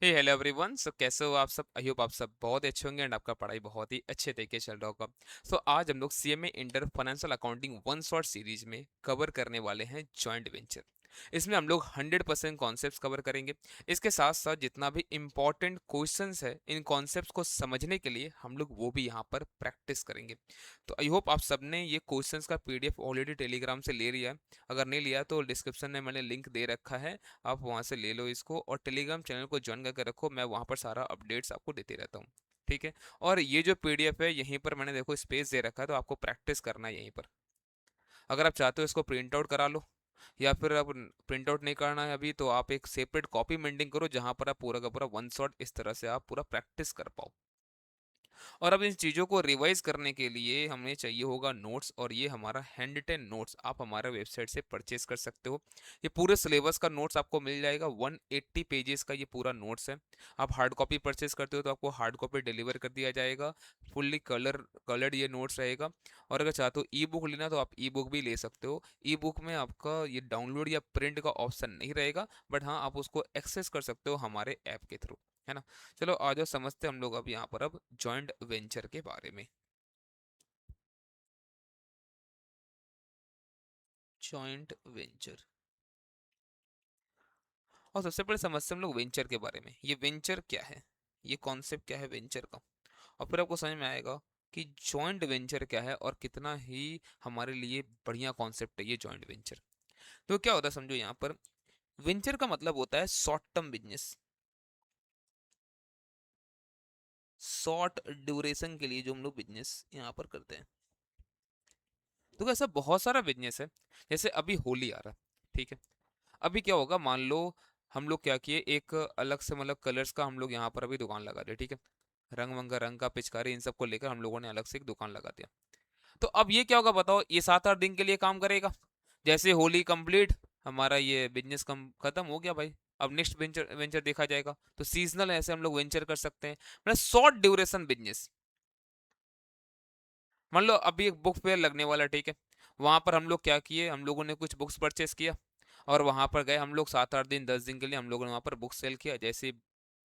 हे hello everyone. सो कैसे हो आप सब? आई होप आप सब बहुत अच्छे होंगे एंड आपका पढ़ाई बहुत ही अच्छे तरीके से चल रहा होगा। सो आज हम लोग CMA inter financial accounting one shot series में कवर करने वाले हैं जॉइंट वेंचर। इसमें हम लोग 100% कॉन्सेप्ट्स कवर करेंगे। इसके साथ साथ जितना भी इम्पोर्टेंट क्वेश्चंस है इन कॉन्सेप्ट्स को समझने के लिए हम लोग वो भी यहाँ पर प्रैक्टिस करेंगे। तो आई होप आप सबने ये क्वेश्चंस का पीडीएफ ऑलरेडी टेलीग्राम से ले लिया है। अगर नहीं लिया तो डिस्क्रिप्शन में मैंने लिंक दे रखा है, आप वहाँ से ले लो इसको और टेलीग्राम चैनल को ज्वाइन करके रखो। मैं वहाँ पर सारा अपडेट्स आपको देते रहता हूँ। ठीक है। और ये जो पीडीएफ है यहीं पर मैंने देखो स्पेस दे रखा है, तो आपको प्रैक्टिस करना है यहीं पर। अगर आप चाहते हो इसको प्रिंट आउट करा लो, या फिर अब प्रिंट आउट नहीं करना है अभी तो आप एक सेपरेट कॉपी मेंटेन करो जहाँ पर आप पूरा का पूरा वन शॉट इस तरह से आप पूरा प्रैक्टिस कर पाओ। और अब इन चीज़ों को रिवाइज करने के लिए हमें चाहिए होगा नोट्स, और ये हमारा हैंड रिटेन नोट्स आप हमारे वेबसाइट से परचेज कर सकते हो। ये पूरे सिलेबस का नोट्स आपको मिल जाएगा, 180 पेजेस का ये पूरा नोट्स है। आप हार्ड कॉपी परचेज करते हो तो आपको हार्ड कॉपी डिलीवर कर दिया जाएगा। फुल्ली कलर्ड ये नोट्स रहेगा। और अगर चाहते हो ई बुक लेना तो आप ई बुक भी ले सकते हो। ई बुक में आपका ये डाउनलोड या प्रिंट का ऑप्शन नहीं रहेगा, बट हाँ आप उसको एक्सेस कर सकते हो हमारे ऐप के थ्रू, है ना। चलो आ जाओ समझते हम लोग अब यहाँ पर अब जॉइंट वेंचर के बारे में। जॉइंट वेंचर, और सबसे पहले समझते हैं हम लोग वेंचर के बारे में। ये वेंचर क्या है, ये कॉन्सेप्ट क्या है वेंचर का, और फिर आपको समझ में आएगा कि जॉइंट वेंचर क्या है और कितना ही हमारे लिए बढ़िया कॉन्सेप्ट है ये जॉइंट वेंचर। तो क्या होता है समझो, यहाँ पर वेंचर का मतलब होता है short term business. Short duration के लिए जो हम लोग बिजनेस यहाँ पर करते हैं। तो ऐसा बहुत सारा बिजनेस है। जैसे अभी होली आ रहा है, ठीक है। अभी क्या होगा, मान लो हम लोग क्या किए, एक अलग से मतलब कलर्स का हम लोग यहाँ पर अभी दुकान लगा दिया, ठीक है। रंग वंगा रंग का पिचकारी इन सबको लेकर हम लोगों ने अलग से एक दुकान लगा दिया। तो अब ये क्या होगा बताओ, ये 7-8 दिन के लिए काम करेगा। जैसे होली कंप्लीट, हमारा ये बिजनेस कम खत्म हो गया भाई। अब नेक्स्ट वेंचर वेंचर देखा जाएगा। तो सीजनल ऐसे हम लोग वेंचर कर सकते हैं, मतलब शॉर्ट ड्यूरेशन बिजनेस। मान लो अभी एक बुक फेयर लगने वाला है, ठीक है। वहां पर हम लोग क्या किए, हम लोगों ने कुछ बुक्स परचेस किया और वहां पर गए हम लोग 7-8 दिन 10 दिन के लिए हम लोगों ने वहां पर बुक सेल किया। जैसे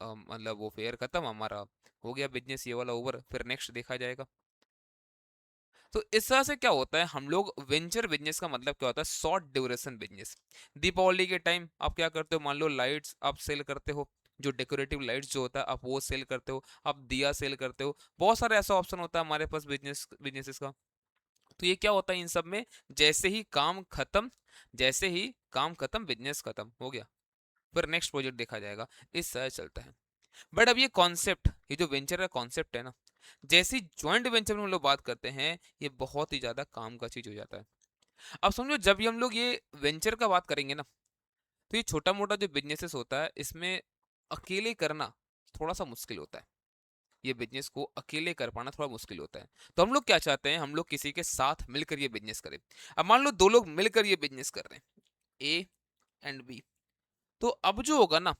मतलब वो फेयर खत्म, हमारा हो गया बिजनेस ये वाला ओवर, फिर नेक्स्ट देखा जाएगा। तो इस तरह से क्या होता है, हम लोग वेंचर बिजनेस का मतलब क्या होता है, शॉर्ट ड्यूरेशन बिजनेस। दीपावली के टाइम आप क्या करते हो, मान लो लाइट्स आप सेल करते हो, जो डेकोरेटिव लाइट्स जो होता है आप वो सेल करते हो, आप दिया सेल करते हो। बहुत सारे ऐसा ऑप्शन होता है हमारे पास बिजनेसेस का। तो ये क्या होता है इन सब में, जैसे ही काम खत्म, जैसे ही काम खत्म बिजनेस खत्म हो गया, फिर नेक्स्ट प्रोजेक्ट देखा जाएगा। इस तरह चलता है। बट अब ये कॉन्सेप्ट, ये जो वेंचर का कॉन्सेप्ट है ना, जैसे ज्वाइंट वेंचर में हम लोग बात करते हैं, ये बहुत ही ज्यादा काम का चीज हो जाता है। अब समझो जब भी हम लोग ये वेंचर का बात करेंगे ना, तो ये छोटा मोटा जो बिजनेसेस होता है इसमें अकेले करना थोड़ा सा मुश्किल होता है। ये बिजनेस को अकेले कर पाना थोड़ा मुश्किल होता है। तो हम लोग क्या चाहते हैं, हम लोग किसी के साथ मिलकर ये बिजनेस करें। अब मान लो दो लोग मिलकर ये बिजनेस कर रहे हैं, ए एंड बी। तो अब जो होगा ना,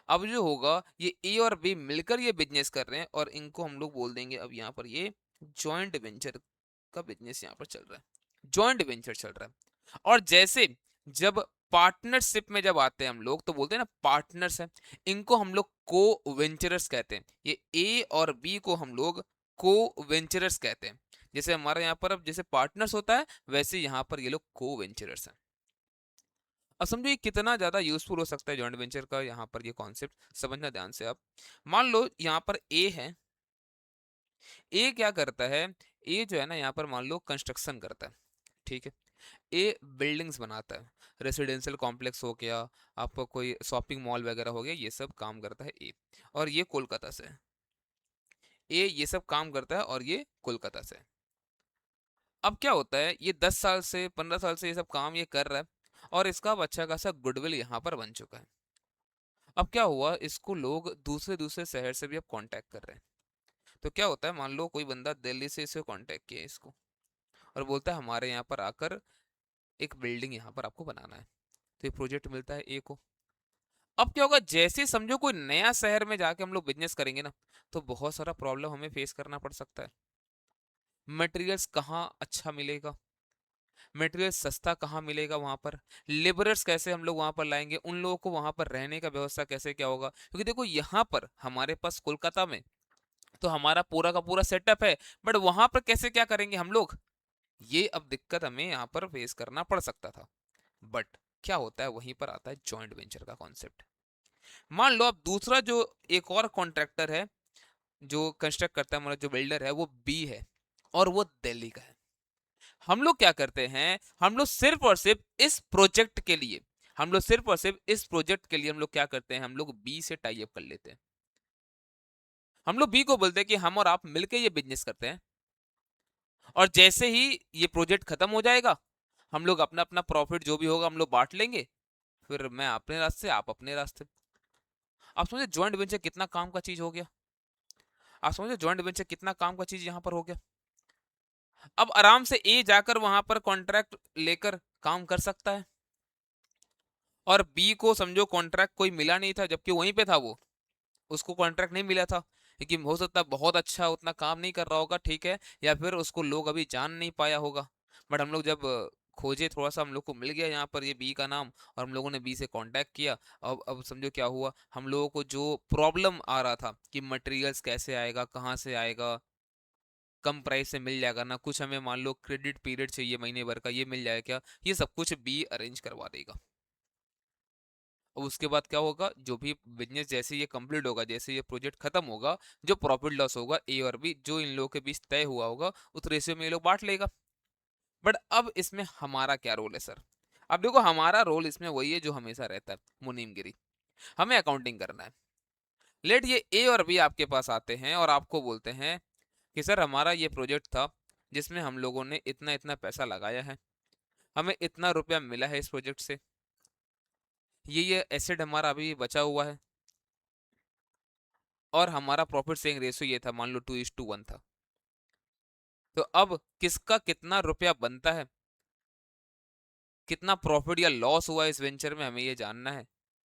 अब जो होगा ये ए और बी मिलकर ये बिजनेस कर रहे हैं और इनको हम लोग बोल देंगे अब यहाँ पर ये जॉइंट वेंचर का बिजनेस यहाँ पर चल रहा है, जॉइंट वेंचर चल रहा है। और जैसे जब पार्टनरशिप में जब आते हैं हम लोग तो बोलते हैं ना पार्टनर्स हैं, इनको हम लोग को वेंचरर्स कहते हैं। ये ए और बी को हम लोग को वेंचरर्स कहते हैं। जैसे हमारे यहाँ पर अब जैसे पार्टनर्स होता है, वैसे यहाँ पर ये लोग को वेंचरर्स हैं। अब समझो ये कितना ज्यादा यूजफुल हो सकता है जॉइंट वेंचर का, यहाँ पर ये कॉन्सेप्ट समझना ध्यान से आप। मान लो यहाँ पर ए है, ए क्या करता है, ए जो है ना यहाँ पर मान लो कंस्ट्रक्शन करता है, ठीक है। ए बिल्डिंग्स बनाता है, रेसिडेंशियल कॉम्प्लेक्स हो गया, आपका कोई शॉपिंग मॉल वगैरह हो गया, ये सब काम करता है ए। और ये कोलकाता से है, ए ये सब काम करता है और ये कोलकाता से है। अब क्या होता है, ये 10 साल से 15 साल से ये सब काम ये कर रहा है और इसका अब अच्छा खासा गुडविल यहाँ पर बन चुका है। अब क्या हुआ, इसको लोग दूसरे दूसरे शहर से भी अब कांटेक्ट कर रहे हैं। तो क्या होता है, मान लो कोई बंदा दिल्ली से इसे कांटेक्ट किया इसको और बोलता है हमारे यहाँ पर आकर एक बिल्डिंग यहाँ पर आपको बनाना है। तो ये प्रोजेक्ट मिलता है ए को। अब क्या होगा, जैसे समझो कोई नया शहर में जाके हम लोग बिजनेस करेंगे ना, तो बहुत सारा प्रॉब्लम हमें फेस करना पड़ सकता है। मटेरियल्स कहाँ अच्छा मिलेगा, मटेरियल सस्ता कहाँ मिलेगा वहां पर, लेबरर्स कैसे हम लोग वहां पर लाएंगे, उन लोगों को वहां पर रहने का व्यवस्था कैसे क्या होगा, क्योंकि देखो यहाँ पर हमारे पास कोलकाता में तो हमारा पूरा का पूरा सेटअप है, बट वहां पर कैसे क्या करेंगे हम लोग, ये अब दिक्कत हमें यहाँ पर फेस करना पड़ सकता था। बट क्या होता है, वहीं पर आता है जॉइंट वेंचर का कॉन्सेप्ट। मान लो अब दूसरा जो एक और कॉन्ट्रैक्टर है जो कंस्ट्रक्ट करता है, मतलब जो बिल्डर है वो बी है और वो दिल्ली का है। हम लोग क्या करते हैं, हम लोग सिर्फ और सिर्फ इस प्रोजेक्ट के लिए, हम लोग सिर्फ और सिर्फ इस प्रोजेक्ट के लिए हम लोग क्या करते हैं, हम लोग बी से टाई अप कर लेते हैं। हम लोग बी को बोलते हैं कि हम और आप मिलके ये बिजनेस करते हैं, और जैसे ही ये प्रोजेक्ट खत्म हो जाएगा हम लोग अपना अपना प्रॉफिट जो भी होगा हम लोग बांट लेंगे, फिर मैं अपने रास्ते आप अपने रास्ते। आप समझे ज्वाइंट वेंचर कितना काम का चीज हो गया, आप समझे ज्वाइंट वेंचर कितना काम का चीज यहाँ पर हो गया। अब आराम से ए जाकर वहां पर कॉन्ट्रैक्ट लेकर काम कर सकता है, और बी को समझो कॉन्ट्रैक्ट कोई मिला नहीं था जबकि वहीं पे था वो, उसको कॉन्ट्रैक्ट नहीं मिला था, लेकिन हो सकता है बहुत अच्छा उतना काम नहीं कर रहा होगा, ठीक है, या फिर उसको लोग अभी जान नहीं पाया होगा। बट हम लोग जब खोजे थोड़ा सा हम लोग को मिल गया यहाँ पर ये बी का नाम, और हम लोगों ने बी से कांटेक्ट किया। अब समझो क्या हुआ, हम लोगों को जो प्रॉब्लम आ रहा था कि मटेरियल्स कैसे आएगा, कहाँ से आएगा, कम प्राइस से मिल जाएगा ना कुछ, हमें मान लो क्रेडिट पीरियड चाहिए महीने भर का, ये मिल जाएगा क्या, ये सब कुछ बी अरेंज करवा देगा। और उसके बाद क्या होगा, जो भी बिजनेस जैसे ये कंप्लीट होगा, जैसे ये प्रोजेक्ट खत्म होगा, जो प्रॉफिट लॉस होगा ए और बी जो इन लोगों के बीच तय हुआ होगा उस रेशियो में ये लोग बांट लेगा। बट अब इसमें हमारा क्या रोल है सर, अब देखो हमारा रोल इसमें वही है जो हमेशा रहता है, मुनीमगिरी। हमें अकाउंटिंग करना है। लेट ये ए और बी आपके पास आते हैं और आपको बोलते हैं कि सर हमारा ये प्रोजेक्ट था जिसमें हम लोगों ने इतना इतना पैसा लगाया है, हमें इतना रुपया मिला है इस प्रोजेक्ट से, ये एसेट हमारा अभी बचा हुआ है, और हमारा प्रॉफिट शेयरिंग रेशियो ये था, मान लो 2:1 था। तो अब किसका कितना रुपया बनता है, कितना प्रॉफिट या लॉस हुआ इस वेंचर में, हमें ये जानना है।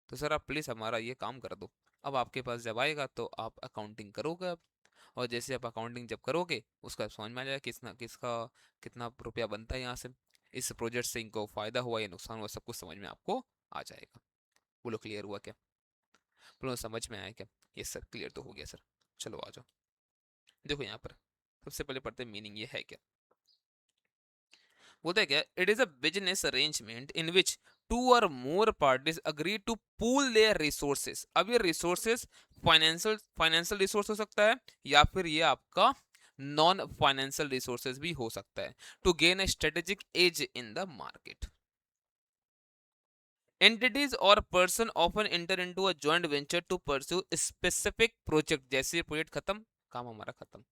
तो सर आप प्लीज हमारा ये काम कर दो। अब आपके पास जब आएगा तो आप अकाउंटिंग करोगे अब, और जैसे आप अकाउंटिंग जब करोगे उसका समझ में आ जाएगा किसना किसका कितना रुपया बनता है यहाँ से, इस प्रोजेक्ट से इनको फायदा हुआ या नुकसान हुआ, सब कुछ समझ में आपको आ जाएगा। बोलो क्लियर हुआ क्या, बोलो समझ में आया क्या। ये सर क्लियर तो हो गया सर, चलो आ जाओ। देखो यहाँ पर सबसे पहले पढ़ते मीनिंग ये है क्या, बोलता है क्या, it is a business arrangement in which two और more parties agree to pool their resources. अब ये रिसोर्सेस फाइनेंशियल फाइनेंशियल रिसोर्स हो सकता है, या फिर ये आपका नॉन फाइनेंशियल रिसोर्सेज भी हो सकता है, to gain a strategic edge in the market. entities or person often enter into a joint venture to pursue specific project, जैसे प्रोजेक्ट खत्म, काम हमारा खत्म।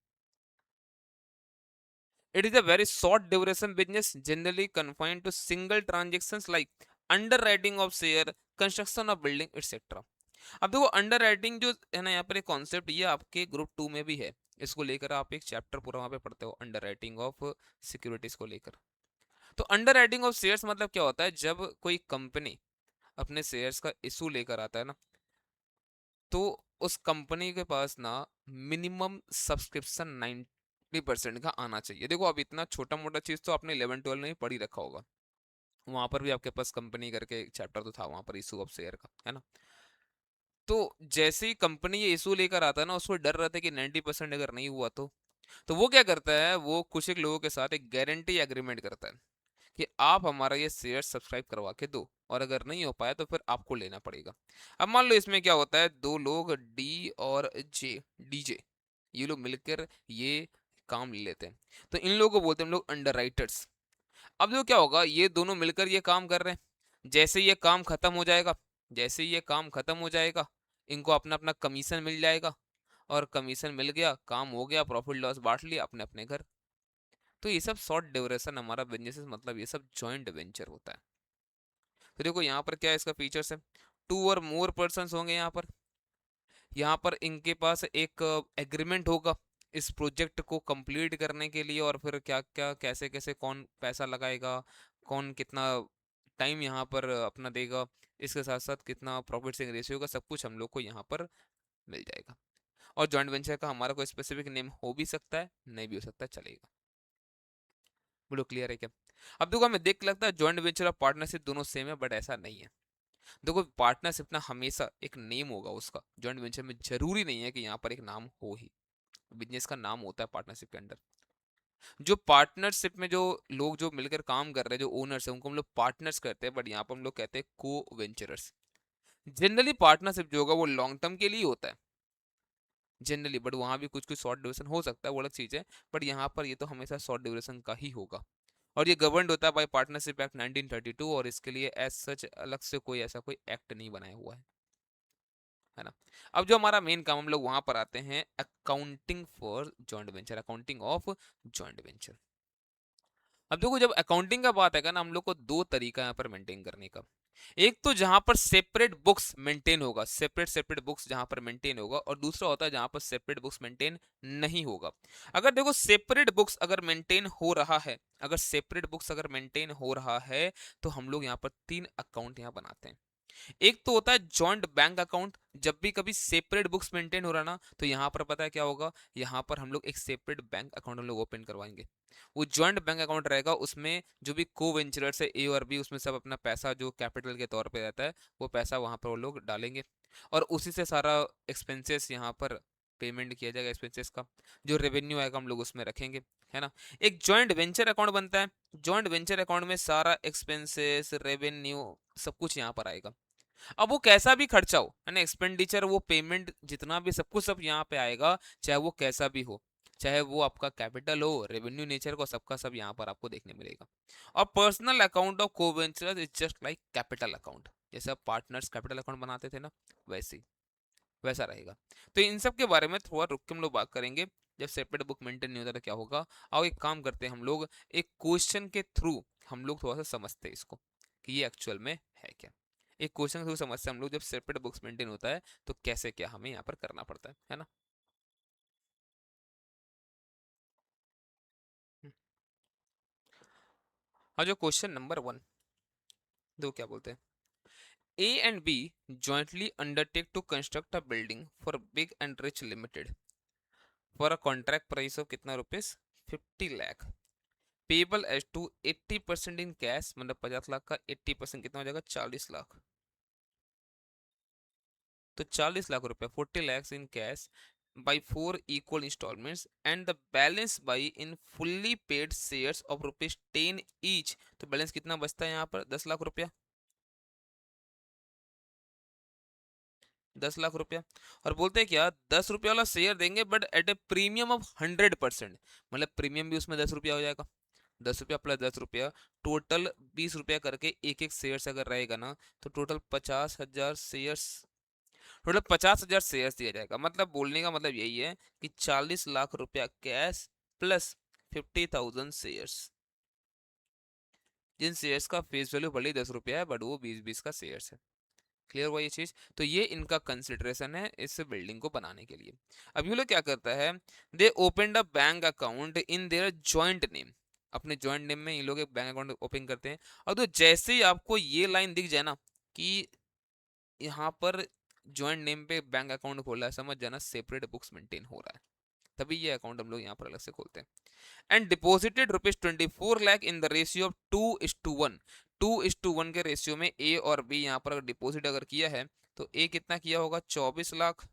It is a very short duration business, generally confined to single transactions like underwriting of share, construction of building, etc. अब देखो underwriting जो है ना यहाँ पर एक कॉन्सेप्ट, ये आपके ग्रुप 2 में भी है, इसको लेकर आप एक चैप्टर पूरा वहाँ पे पढ़ते हो, अंडरराइटिंग ऑफ सिक्योरिटीज को लेकर। तो अंडरराइटिंग ऑफ शेयर्स मतलब क्या होता है, जब कोई कंपनी अपने शेयर्स का इशू लेकर आता है ना, तो उस कंपनी के पास ना मिनिमम सब्सक्रिप्शन 90% का आना चाहिए। देखो अब इतना छोटा मोटा चीज तो आपने 11-12 में ही पढ़ी रखा होगा, वहां पर भी आपके पास कंपनी करके एक चैप्टर तो था वहां पर, इशू ऑफ शेयर का, है ना। तो जैसे ही कंपनी ये इशू लेकर आता है ना, उसको डर रहता है कि 90% अगर नहीं हुआ तो वो क्या करता है, वो कुछ एक लोगों के साथ एक गारंटी एग्रीमेंट करता है कि आप हमारा ये शेयर सब्सक्राइब करवा के दो, और अगर नहीं हो पाया तो फिर आपको लेना पड़ेगा। अब मान लो इसमें क्या होता है, दो लोग डी और जे, डीजे, ये लोग मिलकर ये काम ले लेते हैं, तो इन लोगों को बोलते हैं हम लोग अंडर राइटर्स। अब जो क्या होगा, ये दोनों मिलकर ये काम कर रहे हैं, जैसे ये काम खत्म हो जाएगा, जैसे ये काम खत्म हो जाएगा इनको अपना अपना कमीशन मिल जाएगा, और कमीशन मिल गया, काम हो गया, प्रॉफिट लॉस बांट लिया अपने अपने घर। तो ये सब शॉर्ट ड्यूरेशन हमारा बिजनेस, मतलब ये सब जॉइंट वेंचर होता है। तो देखो यहाँ पर क्या इसका फीचर्स है, टू और मोर पर्सन होंगे यहाँ पर, यहाँ पर इनके पास एक एग्रीमेंट होगा इस प्रोजेक्ट को कंप्लीट करने के लिए, और फिर क्या क्या कैसे कैसे कौन पैसा लगाएगा, कौन कितना टाइम यहाँ पर अपना देगा, इसके साथ साथ कितना प्रॉफिट शेयरिंग रेशियो का, सब कुछ हम लोग को यहाँ पर मिल जाएगा। और जॉइंट वेंचर का हमारा कोई स्पेसिफिक नेम हो भी सकता है, नहीं भी हो सकता, चलेगा। बोलो क्लियर है क्या। अब देखो हमें देख के लगता है जॉइंट वेंचर और पार्टनरशिप दोनों सेम है, बट ऐसा नहीं है। देखो पार्टनरशिप ना हमेशा एक नेम होगा उसका, जॉइंट वेंचर में जरूरी नहीं है कि यहाँ पर एक नाम हो ही, बिजनेस का नाम होता है पार्टनरशिप के अंदर। जो पार्टनरशिप में जो लोग जो मिलकर काम कर रहे हैं, जो ओनर्स है, उनको हम लोग पार्टनर्स कहते हैं, बट यहाँ पर हम लोग कहते हैं को वेंचरर्स। जनरली पार्टनरशिप जो होगा वो लॉन्ग टर्म के लिए होता है जनरली, बट वहाँ भी कुछ कुछ शॉर्ट ड्यूरेशन हो सकता है, वो अलग चीज़ है। बट यहाँ पर ये तो हमेशा शॉर्ट ड्यूरेशन का ही होगा। और ये गवर्नड होता है बाय पार्टनरशिप एक्ट 1932, और इसके लिए एज सच अलग से कोई ऐसा कोई एक्ट नहीं बनाया हुआ है ना। अब जो हमारा मेन काम, हम लोग वहां पर आते हैं accounting for joint venture, accounting of joint venture. अब देखो जब अकाउंटिंग का बात है ना, हम लोग को दो तरीका यहाँ पर मेंटेन करने का। एक तो जहां पर सेपरेट बुक्स मेंटेन होगा, सेपरेट सेपरेट बुक्स जहां पर मेंटेन होगा, और दूसरा होता है जहां पर सेपरेट बुक्स मेंटेन नहीं होगा। अगर देखो सेपरेट बुक्स अगर मेंटेन हो रहा है, अगर सेपरेट बुक्स अगर मेंटेन हो रहा है, तो हम लोग यहाँ पर तीन अकाउंट यहाँ बनाते हैं। एक तो होता है जॉइंट बैंक अकाउंट। जब भी कभी सेपरेट बुक्स मेंटेन हो रहा ना, तो यहाँ पर पता है क्या होगा, यहाँ पर हम लोग एक सेपरेट बैंक अकाउंट हम लोग ओपन करवाएंगे। वो जॉइंट बैंक अकाउंट रहेगा, उसमें जो भी को वेंचरर्स है ए और बी, उसमें सब अपना पैसा जो कैपिटल के तौर पे रहता है, वो पैसा वहाँ पर वो लोग डालेंगे, और उसी से सारा एक्सपेंसेस यहाँ पर पेमेंट किया जाएगा। एक्सपेंसेस का जो रेवेन्यू आएगा हम लोग उसमें रखेंगे, है ना। एक जॉइंट वेंचर अकाउंट बनता है। जॉइंट वेंचर अकाउंट में सारा एक्सपेंसेस, रेवेन्यू, सब कुछ यहाँ पर आएगा। अब वो कैसा भी खर्चा हो, है ना, एक्सपेंडिचर, वो पेमेंट जितना भी सब कुछ सब यहाँ पे आएगा, चाहे वो कैसा भी हो, चाहे वो आपका कैपिटल हो, रेवेन्यू नेचर को, सबका सब यहाँ पर आपको देखने मिलेगा। और personal account of coventurers is just like capital account, जैसे पार्टनर्स कैपिटल अकाउंट बनाते थे ना, वैसे ही वैसा रहेगा। तो इन सब के बारे में थोड़ा रुक के हम लोग बात करेंगे। जब सेपरेट बुक मेंटेन नहीं होता तो क्या होगा। आओ एक काम करते हैं, हम लोग एक क्वेश्चन के थ्रू हम लोग थोड़ा सा समझते हैं इसको कि ये एक्चुअल में है क्या। एक क्वेश्चन के थ्रू समझते हैं हम लोग, जब सेपरेट बुक्स मेंटेन होता है तो कैसे क्या हमें यहाँ पर करना पड़ता है ना। हाँ, जो क्वेश्चन नंबर 1, दो क्या बोलते हैं, A and B jointly undertake to construct a building for Big and Rich Limited for a contract price of कितना rupees, 50 lakh, payable as to 80% in cash, मतलब 50 लाख का 80% कितना हो जाएगा, 40 लाख। तो 40 लाख रुपए, 40 lakhs in cash by 4 equal installments and the balance by in fully paid shares of rupees 10 each। तो balance कितना बचता है यहाँ पर, 10 लाख रुपया, 10 लाख रुपया। और बोलते हैं क्या, 10 रुपया वाला शेयर देंगे but at A premium of 100%, मतलब प्रीमियम भी उसमें 10 रुपया हो जाएगा। 10 रुपया प्लस 10 रुपया, टोटल 20 रुपया करके एक एक शेयर अगर रहेगा ना, तो टोटल 50,000 शेयर्स, टोटल 50,000 शेयर्स दिया जाएगा। मतलब बोलने का मतलब यही है कि 40 लाख रुपया कैश प्लस 50,000 शेयर्स, जिन शेयर्स का फेस वैल्यू भले ही 10 रुपया है, बट वो 20-20 का शेयर्स है। क्लियर हुआ ये चीज। तो ये इनका कंसिडरेशन है इस बिल्डिंग को बनाने के लिए। अब ये लोग क्या करता है, दे open a bank account in their joint name, अपने जॉइंट नेम में ये लोग एक बैंक अकाउंट ओपन करते हैं। और तो जैसे ही आपको ये लाइन दिख जाए ना कि यहाँ पर जॉइंट नेम पे बैंक अकाउंट खोला है, समझ जाना सेपरेट बुक्स मेंटेन हो रहा है, तभी ये अकाउंट हम लोग यहाँ पर अलग से खोलते हैं। And deposited rupees 24 lakh in the ratio of 2:1, 2:1 के रेशियो में ए और बी यहाँ पर डिपॉजिट अगर किया है, तो ए कितना किया होगा, 24 लाख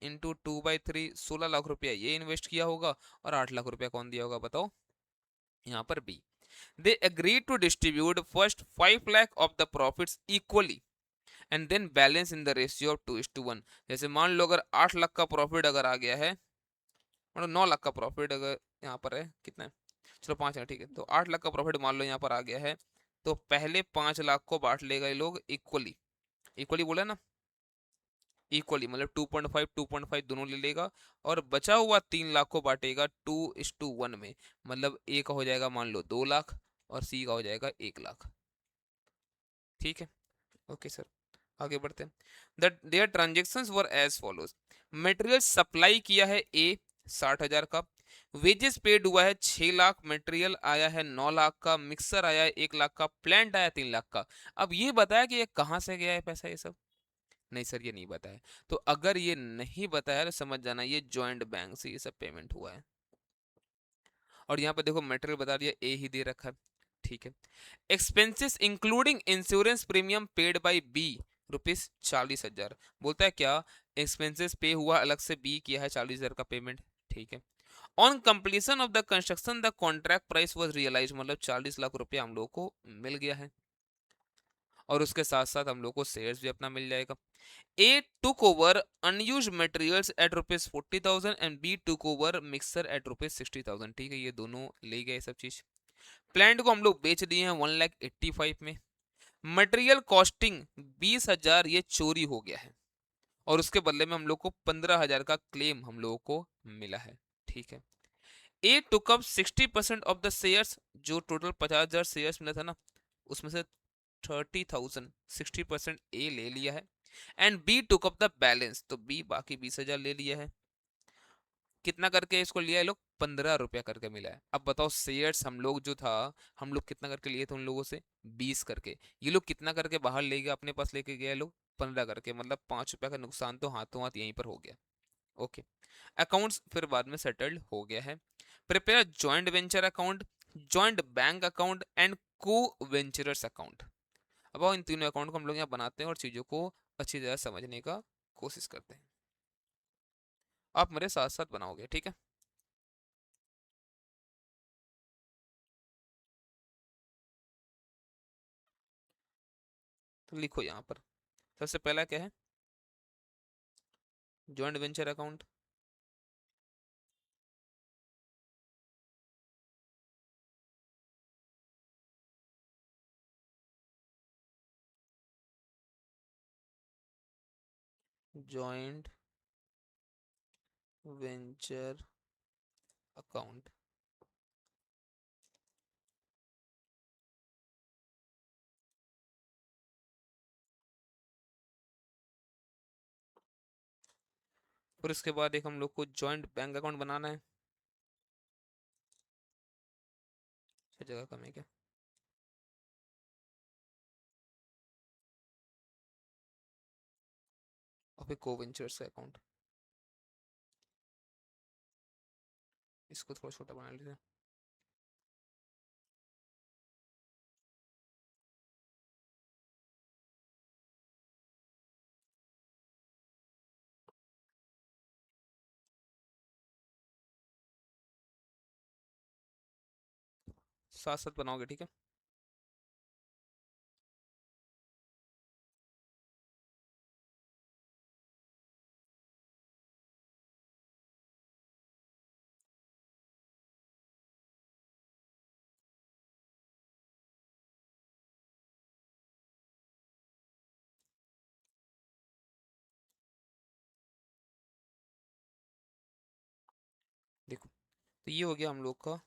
इंटू 2/3, 16 लाख रुपया ये इन्वेस्ट किया होगा, और 8 लाख रुपया कौन दिया होगा बताओ, यहाँ पर B. They agree to distribute first 5 lakh of the profits equally and then balance in the ratio of 2:1। जैसे मान लो अगर 8 लाख का प्रॉफिट अगर आ गया है, मतलब 9 लाख का प्रॉफिट अगर यहाँ पर है, कितना है, चलो 5 है, ठीक है, तो 8 लाख का प्रॉफिट मान लो यहाँ पर आ गया है, तो पहले 5 लाख को बांट लेगा ये लोग इक्वली, इक्वली बोला ना, इक्वली मतलब 2.5 2.5 दोनों ले लेगा, और बचा हुआ 3 लाख को बांटेगा 2:1 में, मतलब ए का हो जाएगा मान लो 2 लाख, और सी का हो जाएगा 1 लाख। ठीक है, ओके सर, आगे बढ़ते हैं। That their transactions were as follows, material supply किया है ए 60,000 का, वेजेस पेड हुआ है 6 लाख, मटेरियल आया है 9 लाख का, मिक्सर आया है 1 लाख का, प्लांट आया 3 लाख का। अब ये बताया कि ये कहाँ से गया है पैसा, ये सब नहीं सर ये नहीं बताया। तो अगर ये नहीं बताया तो समझ जाना ये जॉइंट बैंक से ये सब पेमेंट हुआ है। और यहाँ पे देखो मटेरियल बता दिया ए ही दे रखा है, ठीक है। Expenses including insurance premium paid by B ₹40,000। बोलता है क्या, एक्सपेंसेस पे हुआ अलग से, बी किया है 40,000 का पेमेंट, ठीक है। On completion of the construction the contract price was realise, मतलब 40 लाख रुपया हम लोग को मिल गया है, और उसके साथ साथ हम लोग को शेयर्स भी अपना मिल जाएगा। A took over unused materials at ₹40,000 and B took over mixer at ₹60,000, ठीक है। ये दोनों ले गए सब चीज। प्लांट को हम लोग बेच दिए हैं 1,85,000 में। मटेरियल कॉस्टिंग 20,000 ये चोरी हो गया है, और उसके बदले में हम लोग को 15,000 का क्लेम हम लोगों को मिला है, ठीक है। A took up 60% of the shares, जो टोटल 50,000 शेयर्स मिला था ना, उसमें से 30,000 60% ए ले लिया है। And B took up the balance, तो बी बाकी 20,000 ले लिया है। कितना करके इसको लिया है लोग, 15 रुपया करके मिला है। अब बताओ शेयर्स हम लोग जो था, हम लोग कितना करके लिए थे उन लोगों से, 20 करके। ये लोग कितना करके बाहर ले गए, अपने पास लेके गए लोग 15 करके, मतलब 5 रुपया का नुकसान तो हाथों हाथ यहीं पर हो गया। ओके, अकाउंट्स फिर बाद में सेटल्ड हो गया है। Prepare joint venture account, joint bank account and को वेंचरर्स अकाउंट। अब इन तीनों अकाउंट को हम लोग यहाँ बनाते हैं और चीज़ों को अच्छी तरह समझने का कोशिश करते हैं। आप मेरे साथ साथ बनाओगे, ठीक है। तो लिखो यहाँ पर, सबसे पहला क्या है, joint venture account. Joint venture account, फिर उसके बाद एक हम लोग को जॉइंट बैंक अकाउंट बनाना है। जगह कम है क्या, और फिर को वेंचर्स का अकाउंट, इसको थोड़ा छोटा बना लेते हैं। साथ साथ बनाओगे, ठीक है। देखो, तो ये हो गया हम लोग का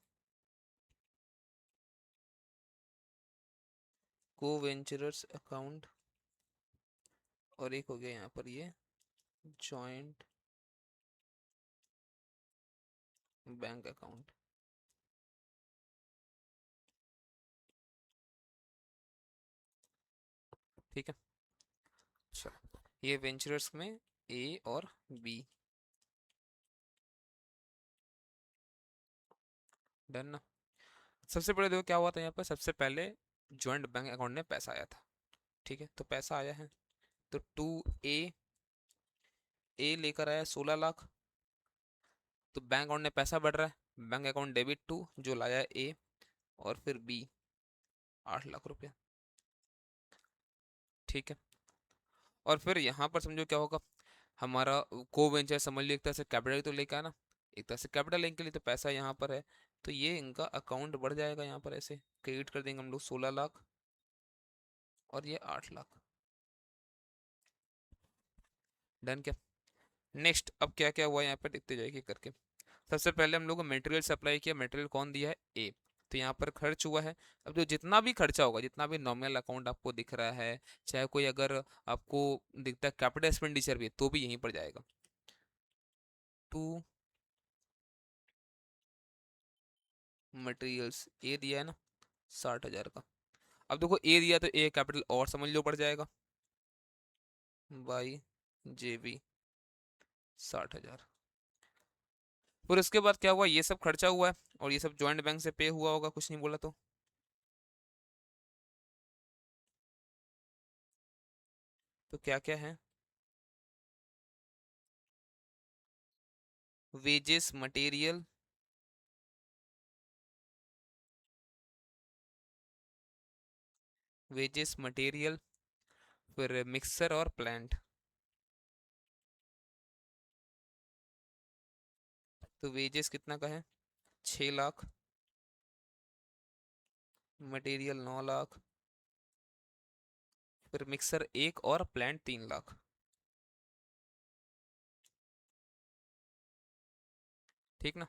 को वेंचरर्स अकाउंट, और एक हो गया यहाँ पर ये जॉइंट बैंक अकाउंट, ठीक है। चलो, ये वेंचरर्स में ए और बी, डन ना। सबसे पहले देखो क्या हुआ था यहाँ पर, सबसे पहले जॉइंट बैंक अकाउंट में पैसा आया था, ठीक है। तो पैसा आया है, तो टू ए, ए लेकर आया 16 लाख, तो बैंक अकाउंट में पैसा बढ़ रहा है, बैंक अकाउंट डेबिट टू जो लाया है ए, और फिर बी 8 लाख रुपया, ठीक है। और फिर यहाँ पर समझो क्या होगा, हमारा को वेंचर समझ लो एक तरह से कैपिटल तो लेकर आना, एक तरह से कैपिटल लेने के लिए, तो पैसा यहाँ पर है, तो ये इनका अकाउंट बढ़ जाएगा, यहाँ पर ऐसे क्रेडिट कर देंगे हम लोग 16 लाख, और ये 8 लाख, डन क्या। नेक्स्ट अब क्या क्या हुआ यहाँ पर देखते जाइए करके। सबसे पहले हम लोग को मटेरियल सप्लाई किया, मटेरियल कौन दिया है, ए, तो यहाँ पर खर्च हुआ है। अब जो जितना भी खर्चा होगा, जितना भी नॉमिनल अकाउंट आपको दिख रहा है, चाहे कोई अगर आपको दिखता है कैपिटल एक्सपेंडिचर भी है, तो भी यहीं पर जाएगा। टू मटेरियल्स ए दिया है ना 60,000 का। अब देखो ए दिया तो ए कैपिटल और समझ लो बढ़ जाएगा, बाई जे बी 60,000, फिर उसके बाद क्या हुआ, ये सब खर्चा हुआ है और ये सब जॉइंट बैंक से पे हुआ होगा, कुछ नहीं बोला तो क्या क्या है? वेजेस मटेरियल, वेजेस मटेरियल, फिर मिक्सर और प्लांट। तो वेजेस कितना का है? 6 लाख। मटेरियल 9 लाख। फिर मिक्सर 1 और प्लांट 3 लाख। ठीक ना?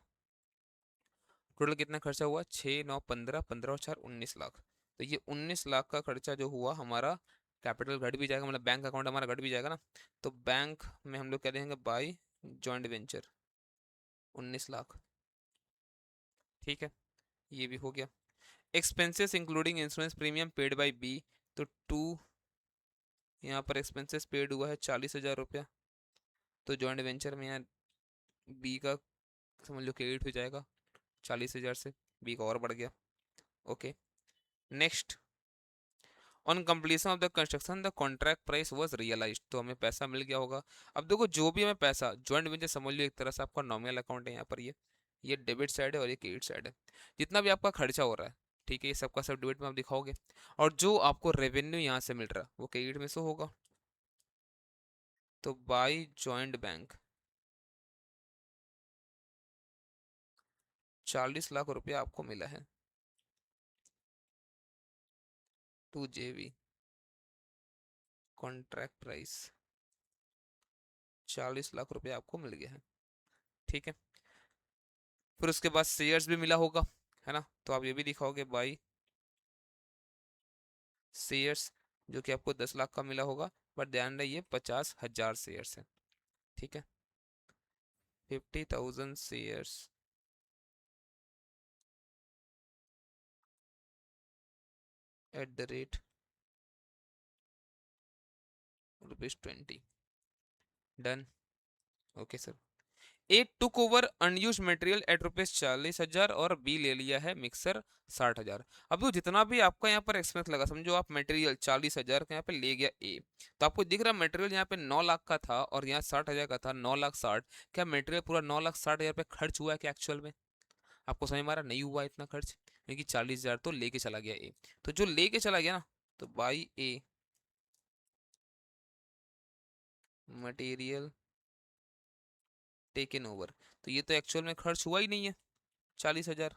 टोटल कितना खर्चा हुआ? 6 9 15, 15 और 4 19 लाख। तो ये 19 लाख का खर्चा जो हुआ हमारा, कैपिटल घट भी जाएगा, मतलब बैंक अकाउंट हमारा घट भी जाएगा ना। तो बैंक में हम लोग क्या देंगे? By joint venture 19 lakh. ठीक है, ये भी हो गया। Expenses including insurance premium paid by B. तो टू, यहाँ पर एक्सपेंसेस पेड हुआ है 40,000 रुपया। तो जॉइंट वेंचर में यहाँ बी का समझ लो क्रेडिट हो जाएगा 40,000 से, बी का और बढ़ गया। Okay, next. On completion of the construction the contract price was realised. तो हमें पैसा मिल गया होगा। अब देखो, जो भी हमें पैसा, जॉइंट वेंचर समझ लो एक तरह से आपका नॉमिनल अकाउंट है। यहाँ पर ये डेबिट साइड है और ये क्रेडिट साइड है। जितना भी आपका खर्चा हो रहा है, ठीक है, ये सबका सब डेबिट में आप दिखाओगे, और जो आपको रेवेन्यू यहाँ से मिल रहा है वो क्रेडिट में से होगा। तो बाई जॉइंट बैंक 40 लाख रुपया आपको मिला है। टू जेवी कॉन्ट्रैक्ट प्राइस 40 लाख रुपया आपको मिल गया है। ठीक है, फिर उसके बाद शेयर्स भी मिला होगा, है ना? तो आप ये भी दिखाओगे बाई शेयर्स, जो कि आपको 10 लाख का मिला होगा। बट ध्यान रहे, ये 50,000 शेयर्स है। ठीक है, 50,000 shares @ ₹20। Done. Okay sir. A took over unused material at ₹40,000 और बी ले लिया है मिक्सर 60,000। अब तो जितना भी आपका यहाँ पर एक्सपेंस लगा, समझो आप मटेरियल 40,000 का यहाँ पे ले गया ए, तो आपको दिख रहा मटेरियल यहाँ पे 9 लाख का था और यहाँ 60,000 का था, 9,60,000। क्या मटेरियल पूरा 9,60,000 पे खर्च हुआ है क्या एक्चुअल में? आपको समझ में आ रहा? नहीं हुआ इतना खर्च, क्योंकि 40,000 तो लेके चला गया ए। तो जो लेके चला गया ना, तो by a material taken over, तो ये तो एक्चुअल में खर्च हुआ ही नहीं है 40,000।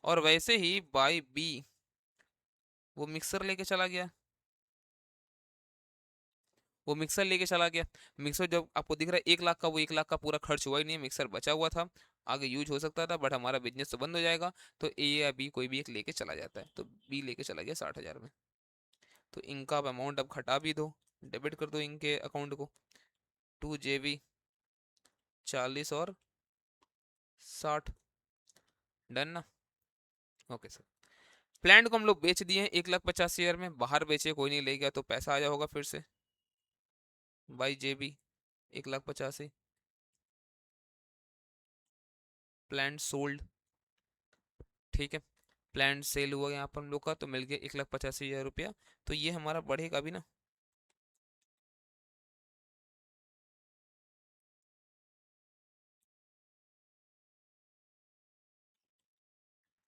और वैसे ही बाई बी, वो मिक्सर लेके चला गया, वो मिक्सर लेके चला गया। मिक्सर जब आपको दिख रहा है 1 लाख का, वो 1 लाख का पूरा खर्च हुआ ही नहीं है, मिक्सर बचा हुआ था, आगे यूज हो सकता था, बट हमारा बिजनेस तो बंद हो जाएगा। तो ए या बी कोई भी एक लेके चला जाता है, तो बी लेके चला गया 60,000 में। तो इनका अब अमाउंट अब घटा भी दो, डेबिट कर दो इनके अकाउंट को। टू जेवी 40 और 60। डन ना? Okay sir. प्लांट को हम लोग बेच दिए हैं 1,50,000 में, बाहर बेचे, कोई नहीं ले गया, तो पैसा आया होगा फिर से बाई जेबी 1,85,000। Plant sold. ठीक है, प्लांट सेल हुआ यहाँ पर हम लोग का, तो मिल गया 1,85,000 रुपया। तो ये हमारा बढ़ेगा भी ना,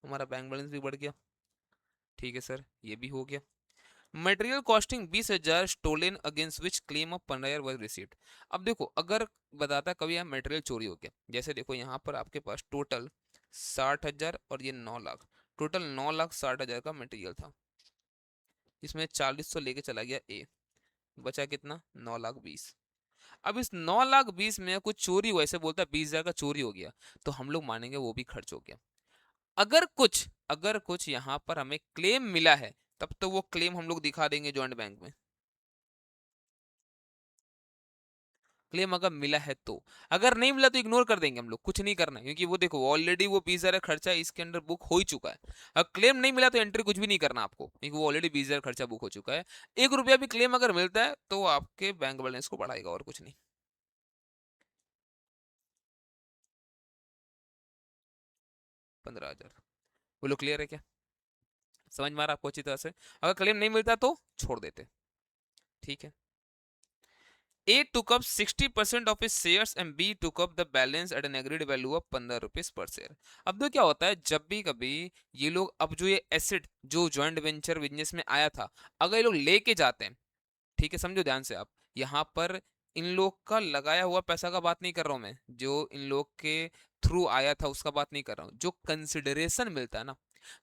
हमारा बैंक बैलेंस भी बढ़ गया। ठीक है सर, ये भी हो गया। Material costing 20,000 stolen against which claim of 15 was received. अब देखो, अगर बताता कभी यहाँ मटेरियल चोरी हो गया, जैसे देखो यहाँ पर आपके पास टोटल 60,000 और ये 9 लाख, टोटल 9,60,000 का मटेरियल था, इसमें 40 तो लेके चला गया ए, बचा कितना? 9,20,000। अब इस 9,20,000 में कुछ चोरी हुआ, ऐसे बोलता है 20,000 का चोरी हो गया, तो हम लोग मानेंगे वो भी खर्च हो गया। अगर कुछ यहाँ पर हमें क्लेम मिला है, तब तो वो क्लेम हम लोग दिखा देंगे जॉइंट बैंक में। क्लेम अगर मिला है तो, अगर नहीं मिला तो इग्नोर कर देंगे हम लोग, कुछ नहीं करना है, क्योंकि वो देखो ऑलरेडी वो 20,000 खर्चा इसके अंदर बुक हो ही चुका है। अगर क्लेम नहीं मिला तो एंट्री कुछ भी नहीं करना आपको, क्योंकि वो ऑलरेडी 20,000 खर्चा बुक हो चुका है। 1 रुपया भी क्लेम अगर मिलता है तो आपके बैंक बैलेंस को बढ़ाएगा, और कुछ नहीं। 15,000। बोलो क्लियर है क्या? समझ में आ रहा आपको अच्छी तरह से? अगर क्लेम नहीं मिलता तो छोड़ देते, ठीक है। A took up 60% of his shares and B took up the balance at an agreed value of 15 rupees per share. अब तो क्या होता है, जब भी कभी ये लोग, अब जो ये एसिड जो जॉइंट वेंचर बिजनेस में आया था, अगर ये लोग लेके जाते हैं, ठीक है, समझो ध्यान से आप, यहाँ पर इन लोग का लगाया हुआ पैसा का बात नहीं कर रहा हूँ मैं, जो इन लोग के थ्रू आया था उसका बात नहीं कर रहा हूँ, जो कंसिडरेशन मिलता है ना,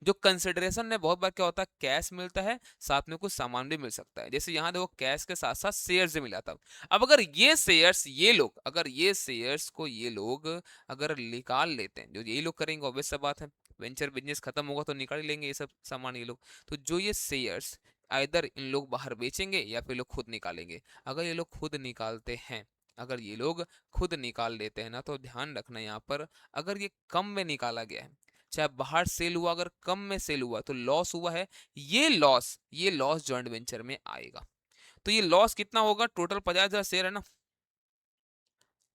जो कंसिडरेशन में बहुत बार क्या होता है, कैश मिलता है, साथ में कुछ सामान भी मिल सकता है। जैसे यहाँ देखो कैश के साथ साथ शेयर से मिला था। अब अगर ये शेयर्स ये लोग, अगर ये शेयर्स को ये लोग अगर निकाल लेते हैं, जो ये लोग करेंगे ऑब्वियस सा बात है, वेंचर बिजनेस खत्म होगा तो निकाल ही लेंगे ये सब सामान ये लोग। तो जो ये शेयर्स आइदर इन लोग बाहर बेचेंगे या फिर लोग खुद निकालेंगे। अगर ये लोग खुद निकालते हैं, अगर ये लोग खुद निकाल लेते हैं ना, तो ध्यान रखना यहाँ पर, अगर ये कम में निकाला गया है, चाहे बाहर सेल हुआ, अगर कम में सेल हुआ तो लॉस हुआ है, ये लॉस जॉइंट वेंचर में आएगा। तो ये लॉस कितना होगा, टोटल 50,000 शेयर है ना,